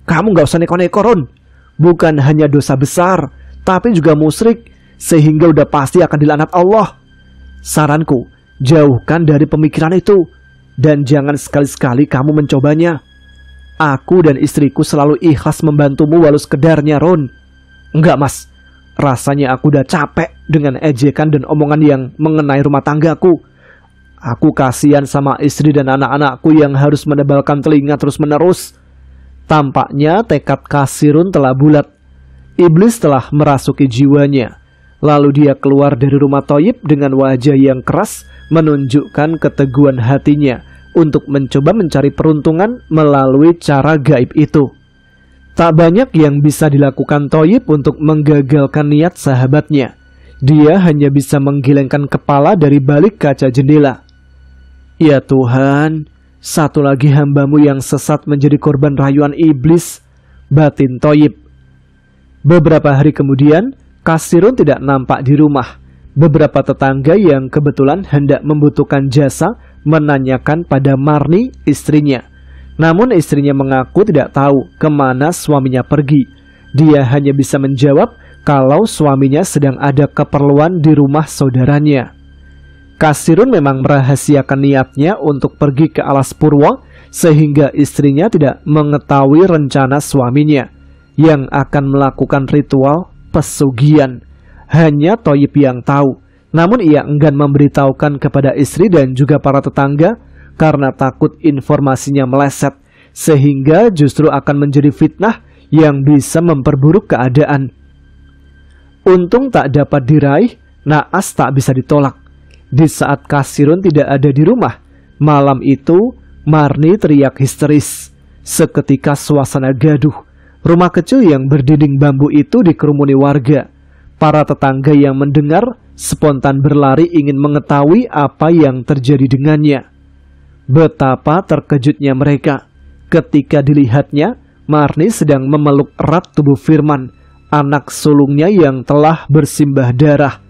Speaker 2: Kamu gak usah neko-neko, Ron. Bukan hanya dosa besar, tapi juga musyrik, sehingga udah pasti akan dilaknat Allah. Saranku, jauhkan dari pemikiran itu, dan jangan sekali-sekali kamu mencobanya. Aku dan istriku selalu ikhlas membantumu walau sekedarnya, Ron. Enggak, Mas. Rasanya aku udah capek dengan ejekan dan omongan yang mengenai rumah tanggaku. Aku kasihan sama istri dan anak-anakku yang harus menebalkan telinga terus-menerus. Tampaknya tekad Kasirun telah bulat. Iblis telah merasuki jiwanya. Lalu dia keluar dari rumah Thoyib dengan wajah yang keras, menunjukkan keteguhan hatinya untuk mencoba mencari peruntungan melalui cara gaib itu. Tak banyak yang bisa dilakukan Thayyib untuk menggagalkan niat sahabatnya. Dia hanya bisa menggelengkan kepala dari balik kaca jendela. Ya Tuhan, satu lagi hambamu yang sesat menjadi korban rayuan iblis, batin Thayyib. Beberapa hari kemudian, Kasirun tidak nampak di rumah. Beberapa tetangga yang kebetulan hendak membutuhkan jasa menanyakan pada Marni, istrinya. Namun istrinya mengaku tidak tahu kemana suaminya pergi. Dia hanya bisa menjawab kalau suaminya sedang ada keperluan di rumah saudaranya. Kasirun memang merahasiakan niatnya untuk pergi ke Alas Purwo sehingga istrinya tidak mengetahui rencana suaminya yang akan melakukan ritual pesugihan. Hanya Thayyib yang tahu. Namun ia enggan memberitahukan kepada istri dan juga para tetangga karena takut informasinya meleset, sehingga justru akan menjadi fitnah yang bisa memperburuk keadaan. Untung tak dapat diraih, naas tak bisa ditolak. Di saat Kasirun tidak ada di rumah, malam itu Marni teriak histeris. Seketika suasana gaduh. Rumah kecil yang berdinding bambu itu dikerumuni warga. Para tetangga yang mendengar spontan berlari ingin mengetahui apa yang terjadi dengannya. Betapa terkejutnya mereka ketika dilihatnya Marni sedang memeluk erat tubuh Firman, anak sulungnya yang telah bersimbah darah.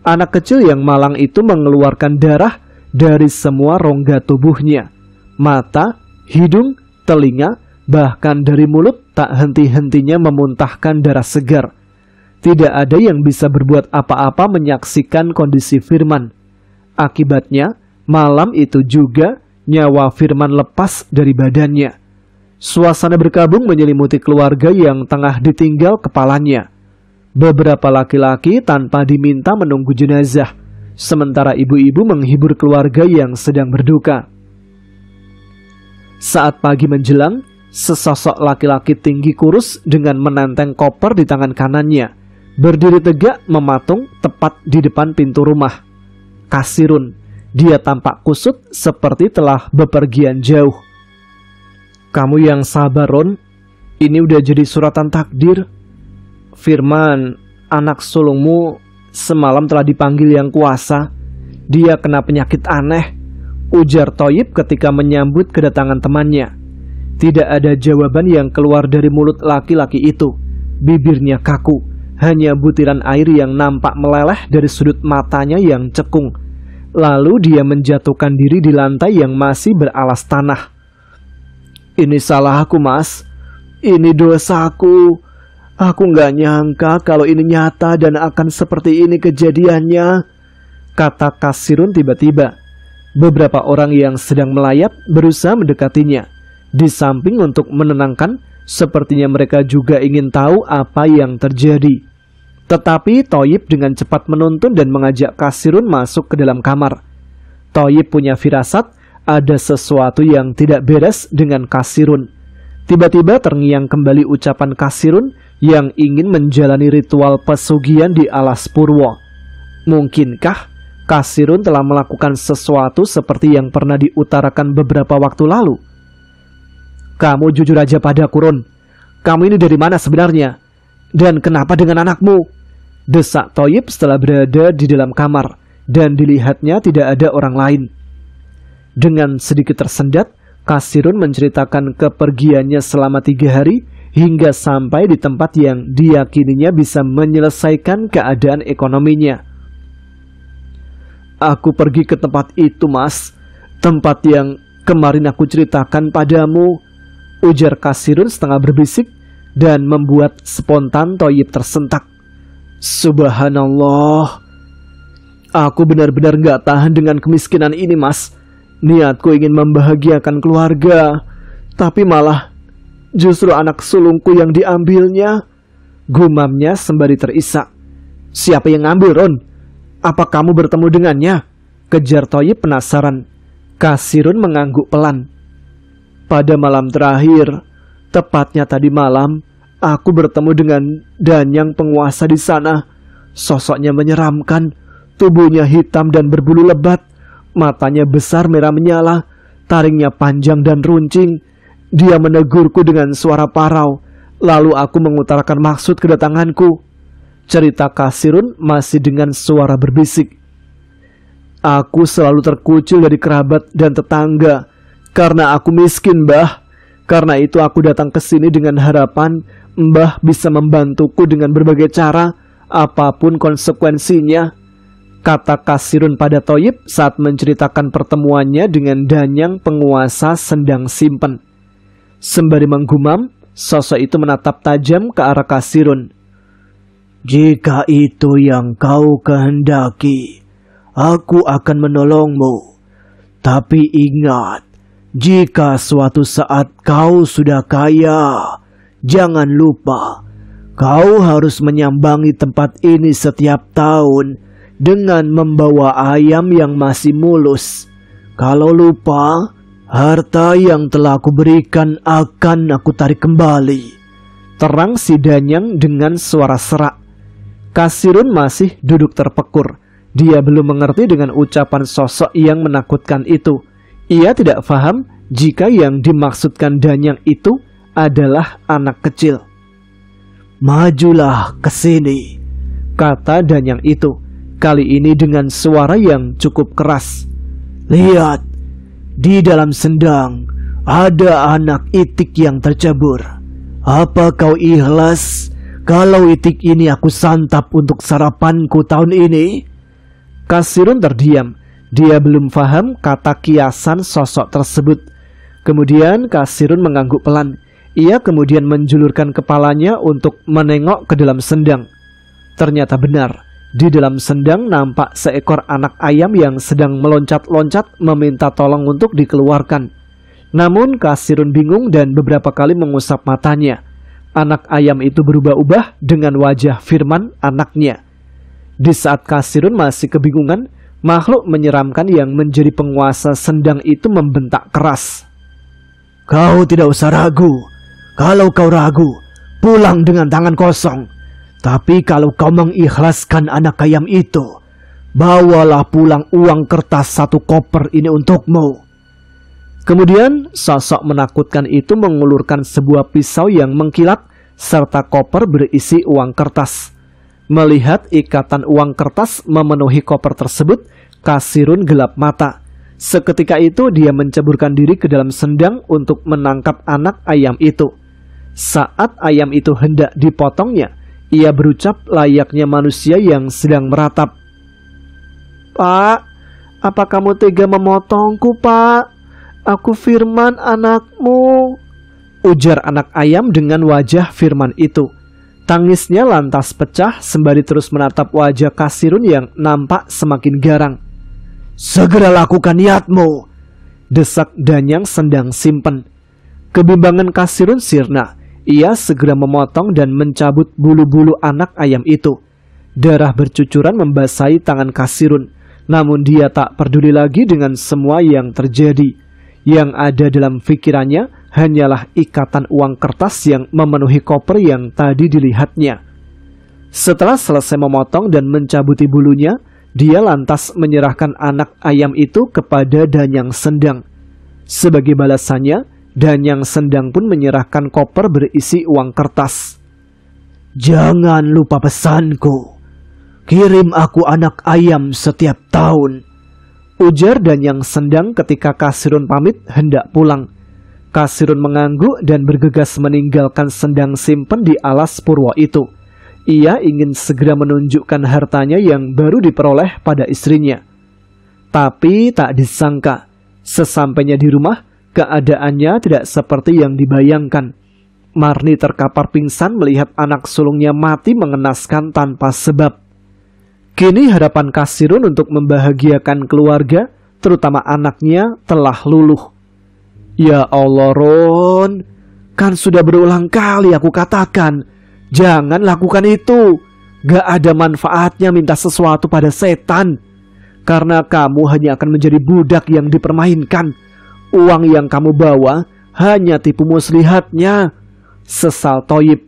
Speaker 2: Anak kecil yang malang itu mengeluarkan darah dari semua rongga tubuhnya. Mata, hidung, telinga, bahkan dari mulut tak henti-hentinya memuntahkan darah segar. Tidak ada yang bisa berbuat apa-apa menyaksikan kondisi Firman. Akibatnya, malam itu juga nyawa Firman lepas dari badannya. Suasana berkabung menyelimuti keluarga yang tengah ditinggal kepalanya. Beberapa laki-laki tanpa diminta menunggu jenazah, sementara ibu-ibu menghibur keluarga yang sedang berduka. Saat pagi menjelang, sesosok laki-laki tinggi kurus dengan menenteng koper di tangan kanannya, berdiri tegak mematung tepat di depan pintu rumah. Kasirun. Dia tampak kusut seperti telah bepergian jauh. Kamu yang sabar, Ron. Ini udah jadi suratan takdir. Firman, anak sulungmu semalam telah dipanggil Yang Kuasa. Dia kena penyakit aneh, ujar Thayyib ketika menyambut kedatangan temannya. Tidak ada jawaban yang keluar dari mulut laki-laki itu. Bibirnya kaku, hanya butiran air yang nampak meleleh dari sudut matanya yang cekung. Lalu dia menjatuhkan diri di lantai yang masih beralas tanah. Ini salahku, Mas. Ini dosaku. Aku nggak nyangka kalau ini nyata dan akan seperti ini kejadiannya, kata Kasirun tiba-tiba. Beberapa orang yang sedang melayat berusaha mendekatinya. Di samping untuk menenangkan, sepertinya mereka juga ingin tahu apa yang terjadi. Tetapi Thayyib dengan cepat menuntun dan mengajak Kasirun masuk ke dalam kamar. Thayyib punya firasat ada sesuatu yang tidak beres dengan Kasirun. Tiba-tiba terngiang kembali ucapan Kasirun yang ingin menjalani ritual pesugihan di Alas Purwo. Mungkinkah Kasirun telah melakukan sesuatu seperti yang pernah diutarakan beberapa waktu lalu? Kamu jujur aja padaku, Ron. Kamu ini dari mana sebenarnya? Dan kenapa dengan anakmu? Desak Thayyib setelah berada di dalam kamar dan dilihatnya tidak ada orang lain. Dengan sedikit tersendat, Kasirun menceritakan kepergiannya selama 3 hari hingga sampai di tempat yang diyakininya bisa menyelesaikan keadaan ekonominya. Aku pergi ke tempat itu, Mas. Tempat yang kemarin aku ceritakan padamu, ujar Kasirun setengah berbisik dan membuat spontan Thayyib tersentak. Subhanallah. Aku benar-benar gak tahan dengan kemiskinan ini, Mas. Niatku ingin membahagiakan keluarga, tapi malah justru anak sulungku yang diambilnya, gumamnya sembari terisak. Siapa yang ngambil, Ron? Apa kamu bertemu dengannya? Kejar Thayyib penasaran. Kasirun mengangguk pelan. Pada malam terakhir, tepatnya tadi malam, aku bertemu dengan Danyang penguasa di sana. Sosoknya menyeramkan, tubuhnya hitam dan berbulu lebat, matanya besar merah menyala, taringnya panjang dan runcing. Dia menegurku dengan suara parau. Lalu aku mengutarakan maksud kedatanganku. Cerita Kasirun masih dengan suara berbisik. Aku selalu terkucil dari kerabat dan tetangga karena aku miskin, Mbah. Karena itu aku datang ke sini dengan harapan Mbah bisa membantuku dengan berbagai cara, apapun konsekuensinya, kata Kasirun pada Thoyib saat menceritakan pertemuannya dengan Danyang penguasa Sendang Simpen. Sembari menggumam, sosok itu menatap tajam ke arah Kasirun. Jika itu yang kau kehendaki, aku akan menolongmu. Tapi ingat, jika suatu saat kau sudah kaya, jangan lupa kau harus menyambangi tempat ini setiap tahun dengan membawa ayam yang masih mulus. Kalau lupa, harta yang telah aku berikan akan aku tarik kembali. Terang si Danyang dengan suara serak. Kasirun masih duduk terpekur. Dia belum mengerti dengan ucapan sosok yang menakutkan itu. Ia tidak paham jika yang dimaksudkan Danyang itu adalah anak kecil. Majulah ke sini, kata Danyang itu. Kali ini dengan suara yang cukup keras. Lihat, di dalam sendang ada anak itik yang tercebur. Apa kau ikhlas kalau itik ini aku santap untuk sarapanku tahun ini? Kasirun terdiam. Dia belum paham kata kiasan sosok tersebut. Kemudian Kasirun mengangguk pelan. Ia kemudian menjulurkan kepalanya untuk menengok ke dalam sendang. Ternyata benar, di dalam sendang nampak seekor anak ayam yang sedang meloncat-loncat meminta tolong untuk dikeluarkan. Namun Kasirun bingung dan beberapa kali mengusap matanya. Anak ayam itu berubah-ubah dengan wajah Firman anaknya. Di saat Kasirun masih kebingungan, makhluk menyeramkan yang menjadi penguasa sendang itu membentak keras. Kau tidak usah ragu. Kalau kau ragu, pulang dengan tangan kosong. Tapi kalau kau mengikhlaskan anak ayam itu, bawalah pulang uang kertas 1 koper ini untukmu. Kemudian sosok menakutkan itu mengulurkan sebuah pisau yang mengkilat serta koper berisi uang kertas. Melihat ikatan uang kertas memenuhi koper tersebut, Kasirun gelap mata. Seketika itu dia menceburkan diri ke dalam sendang untuk menangkap anak ayam itu. Saat ayam itu hendak dipotongnya, ia berucap layaknya manusia yang sedang meratap. Pak, apa kamu tega memotongku, Pak? Aku Firman anakmu, ujar anak ayam dengan wajah Firman itu. Tangisnya lantas pecah sembari terus menatap wajah Kasirun yang nampak semakin garang. Segera lakukan niatmu, desak Danyang Sendang Simpen. Kebimbangan Kasirun sirna. Ia segera memotong dan mencabut bulu-bulu anak ayam itu. Darah bercucuran membasahi tangan Kasirun. Namun dia tak peduli lagi dengan semua yang terjadi. Yang ada dalam pikirannya hanyalah ikatan uang kertas yang memenuhi koper yang tadi dilihatnya. Setelah selesai memotong dan mencabuti bulunya, dia lantas menyerahkan anak ayam itu kepada Danyang Sendang. Sebagai balasannya, Danyang Sendang pun menyerahkan koper berisi uang kertas. Jangan lupa pesanku, kirim aku anak ayam setiap tahun, ujar Danyang Sendang ketika Kasirun pamit hendak pulang. Kasirun mengangguk dan bergegas meninggalkan Sendang Simpen di alas purwo itu. Ia ingin segera menunjukkan hartanya yang baru diperoleh pada istrinya. Tapi tak disangka, sesampainya di rumah, keadaannya tidak seperti yang dibayangkan. Marni terkapar pingsan melihat anak sulungnya mati mengenaskan tanpa sebab. Kini harapan Kasirun untuk membahagiakan keluarga, terutama anaknya, telah luluh. Ya Allah, Ron, kan sudah berulang kali aku katakan, jangan lakukan itu. Gak ada manfaatnya minta sesuatu pada setan. Karena kamu hanya akan menjadi budak yang dipermainkan. Uang yang kamu bawa hanya tipu muslihatnya, sesal Thoyib.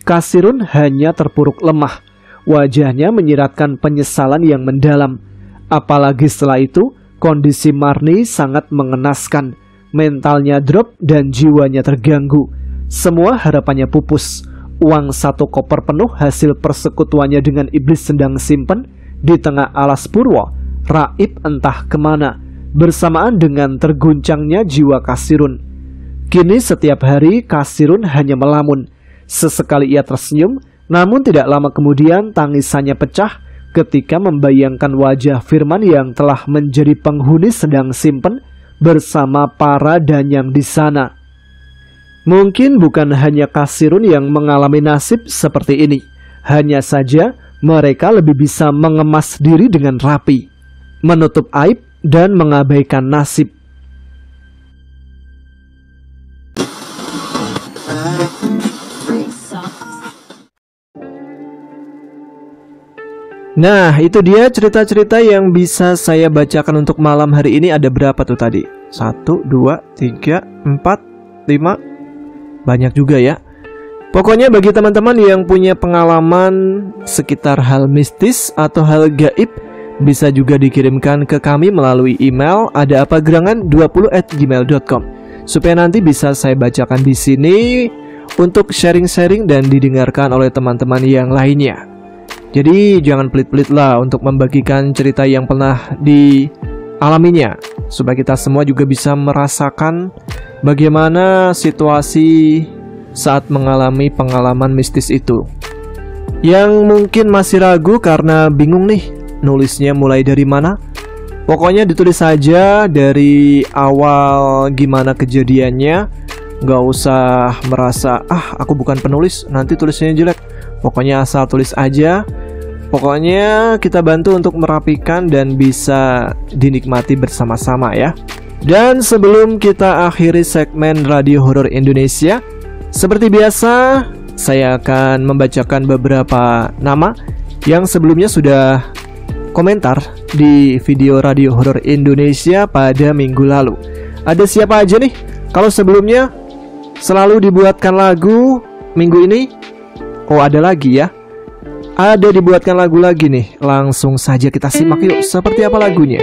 Speaker 2: Kasirun hanya terpuruk lemah. Wajahnya menyiratkan penyesalan yang mendalam. Apalagi setelah itu, kondisi Marni sangat mengenaskan. Mentalnya drop dan jiwanya terganggu. semua harapannya pupus. Uang 1 koper penuh hasil persekutuannya dengan iblis sedang simpen di tengah alas purwo, raib entah kemana, bersamaan dengan terguncangnya jiwa Kasirun. Kini setiap hari Kasirun hanya melamun. Sesekali ia tersenyum, namun tidak lama kemudian tangisannya pecah ketika membayangkan wajah Firman yang telah menjadi penghuni sedang simpen bersama para danyang di sana. Mungkin bukan hanya Kasirun yang mengalami nasib seperti ini. Hanya saja mereka lebih bisa mengemas diri dengan rapi, menutup aib dan mengabaikan nasib. Nah, itu dia cerita-cerita yang bisa saya bacakan untuk malam hari ini. Ada berapa tuh tadi? 1, 2, 3, 4, 5. Banyak juga ya. Pokoknya bagi teman-teman yang punya pengalaman sekitar hal mistis atau hal gaib, bisa juga dikirimkan ke kami melalui email adaapagerangan20@gmail.com supaya nanti bisa saya bacakan di sini untuk sharing-sharing dan didengarkan oleh teman-teman yang lainnya. Jadi jangan pelit-pelit lah untuk membagikan cerita yang pernah dialaminya, supaya kita semua juga bisa merasakan bagaimana situasi saat mengalami pengalaman mistis itu. Yang mungkin masih ragu karena bingung nih nulisnya mulai dari mana, pokoknya ditulis saja dari awal gimana kejadiannya. Gak usah merasa aku bukan penulis, nanti tulisnya jelek. Pokoknya asal tulis aja. Pokoknya kita bantu untuk merapikan dan bisa dinikmati bersama-sama ya. Dan sebelum kita akhiri segmen Radio Horor Indonesia, seperti biasa saya akan membacakan beberapa nama yang sebelumnya sudah komentar di video Radio Horor Indonesia pada minggu lalu. Ada siapa aja nih? Kalau sebelumnya selalu dibuatkan lagu, minggu ini ada lagi ya. Ada dibuatkan lagu lagi nih. Langsung saja kita simak yuk, seperti apa lagunya.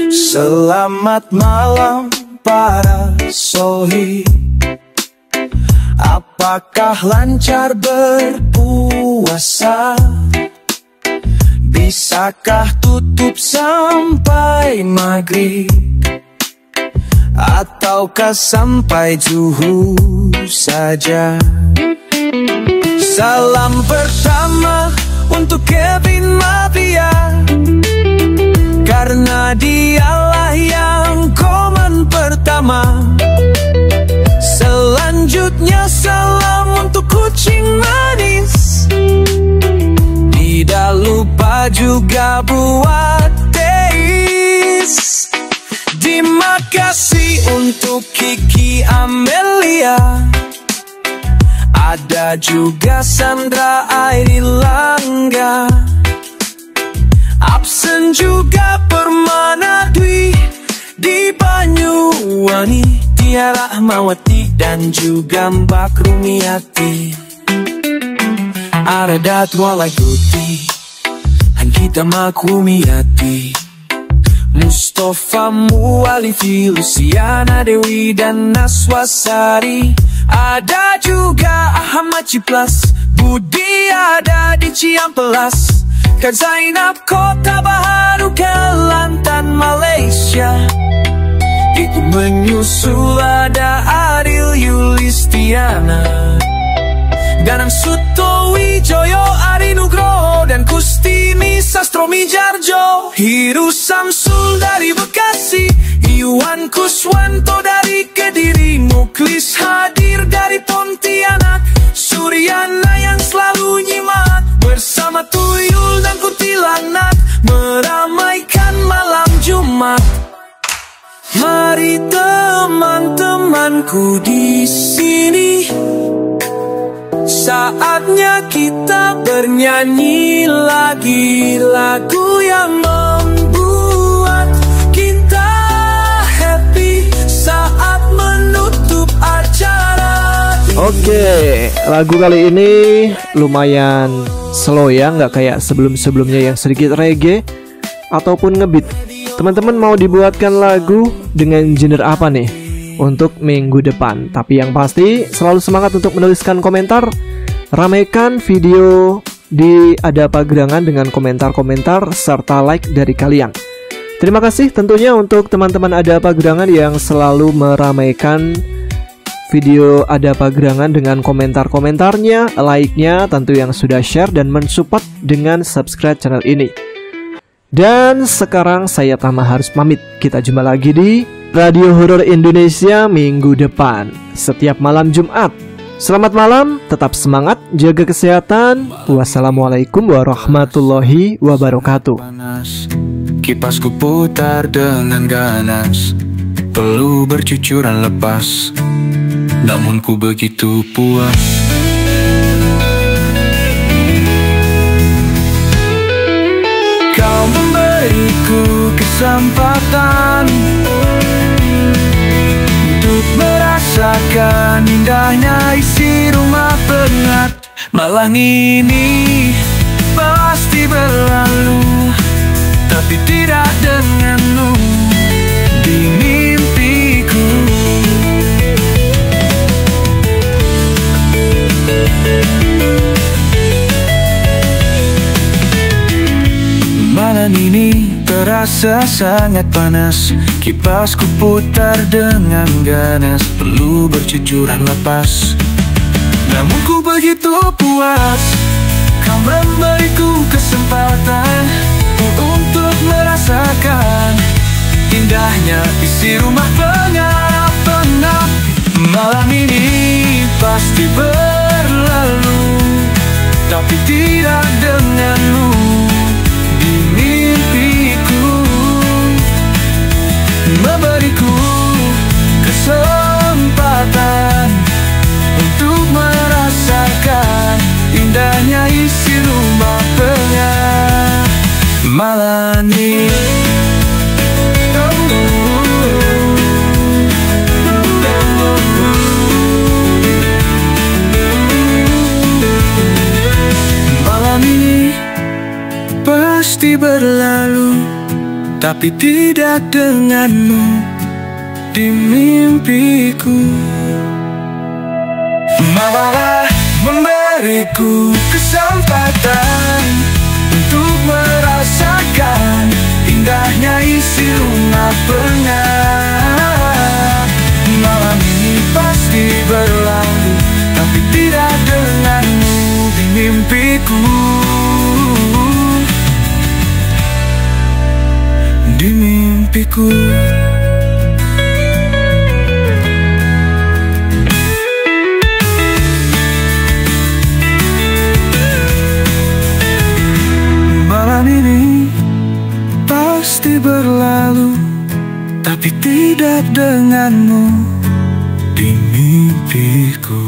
Speaker 3: Selamat malam para sohi, apakah lancar berpuasa? Bisakah tutup sampai maghrib? Ataukah sampai zuhur saja? Salam pertama untuk Kevin Mafia, karena dialah yang komen pertama. Selanjutnya salam untuk kucing manis, tidak lupa juga buat Teis. Terima kasih untuk Kiki Amelia, ada juga Sandra Airi Langga, absen juga Permana Dwi di Banyuwangi, Tiara Ahmawati dan juga Mbak Rumiati. Ada Datwa Laguti, Anggita Makrumiati, Mustafa Mualifi, Luciana Dewi dan Naswasari. Ada juga Ahmad Ciplas, Budi ada di Ciampelas, Kak Zainab Kota Baharu, Kelantan Malaysia. Itu menyusul ada Ariel Yulistiana, Danang Suto Wijoyo, Ari Nugroho dan Kustini Sastro Mijarjo. Hiru Samsul dari Bekasi, Iwan Kuswanto dari Kediri, Muklis hadir dari Pontianak, Suryana yang selalu nyimak bersama Tuyul dan Kuntilanak, meramaikan malam Jumat. Mari teman-temanku di sini, saatnya kita bernyanyi lagi lagu yang membuat kita happy saat menutup acara.
Speaker 2: Oke, lagu kali ini lumayan slow ya, nggak kayak sebelum-sebelumnya yang sedikit reggae. ataupun ngebeat. Teman-teman mau dibuatkan lagu dengan genre apa nih untuk minggu depan? Tapi yang pasti selalu semangat untuk menuliskan komentar. Ramaikan video di Ada Apa Gerangan dengan komentar-komentar serta like dari kalian. Terima kasih tentunya untuk teman-teman Ada Apa Gerangan yang selalu meramaikan video Ada Apa Gerangan dengan komentar-komentarnya, like-nya, tentu yang sudah share dan mensupport dengan subscribe channel ini. Dan sekarang saya Tama harus pamit. Kita jumpa lagi di Radio Horor Indonesia minggu depan setiap malam Jumat. Selamat malam, tetap semangat, jaga kesehatan. Wassalamualaikum warahmatullahi wabarakatuh.
Speaker 3: Kipasku putar dengan ganas, perlu bercucuran lepas, namun ku begitu puas. Kau memberiku kesempatan untuk merasakan indahnya isi rumah penat. Malam ini pasti berlalu, tapi tidak denganmu di mimpiku. Malam ini terasa sangat panas, kipasku putar dengan ganas, perlu bercucuran lepas, namun ku begitu puas. Kau memberiku kesempatan untuk merasakan indahnya isi rumah penat. Malam ini pasti berlalu, tapi tidak denganmu di mimpiku. Memberiku kesempatan untuk merasakan indahnya isi rumah penat. Malam ini pasti berlalu, tapi tidak denganmu di mimpiku. Malah memberiku kesempatan untuk merasakan indahnya isi rumah penat. Malam ini pasti berlalu, tapi tidak denganmu di mimpiku. Di mimpiku. Malam ini pasti berlalu, tapi tidak denganmu di mimpiku.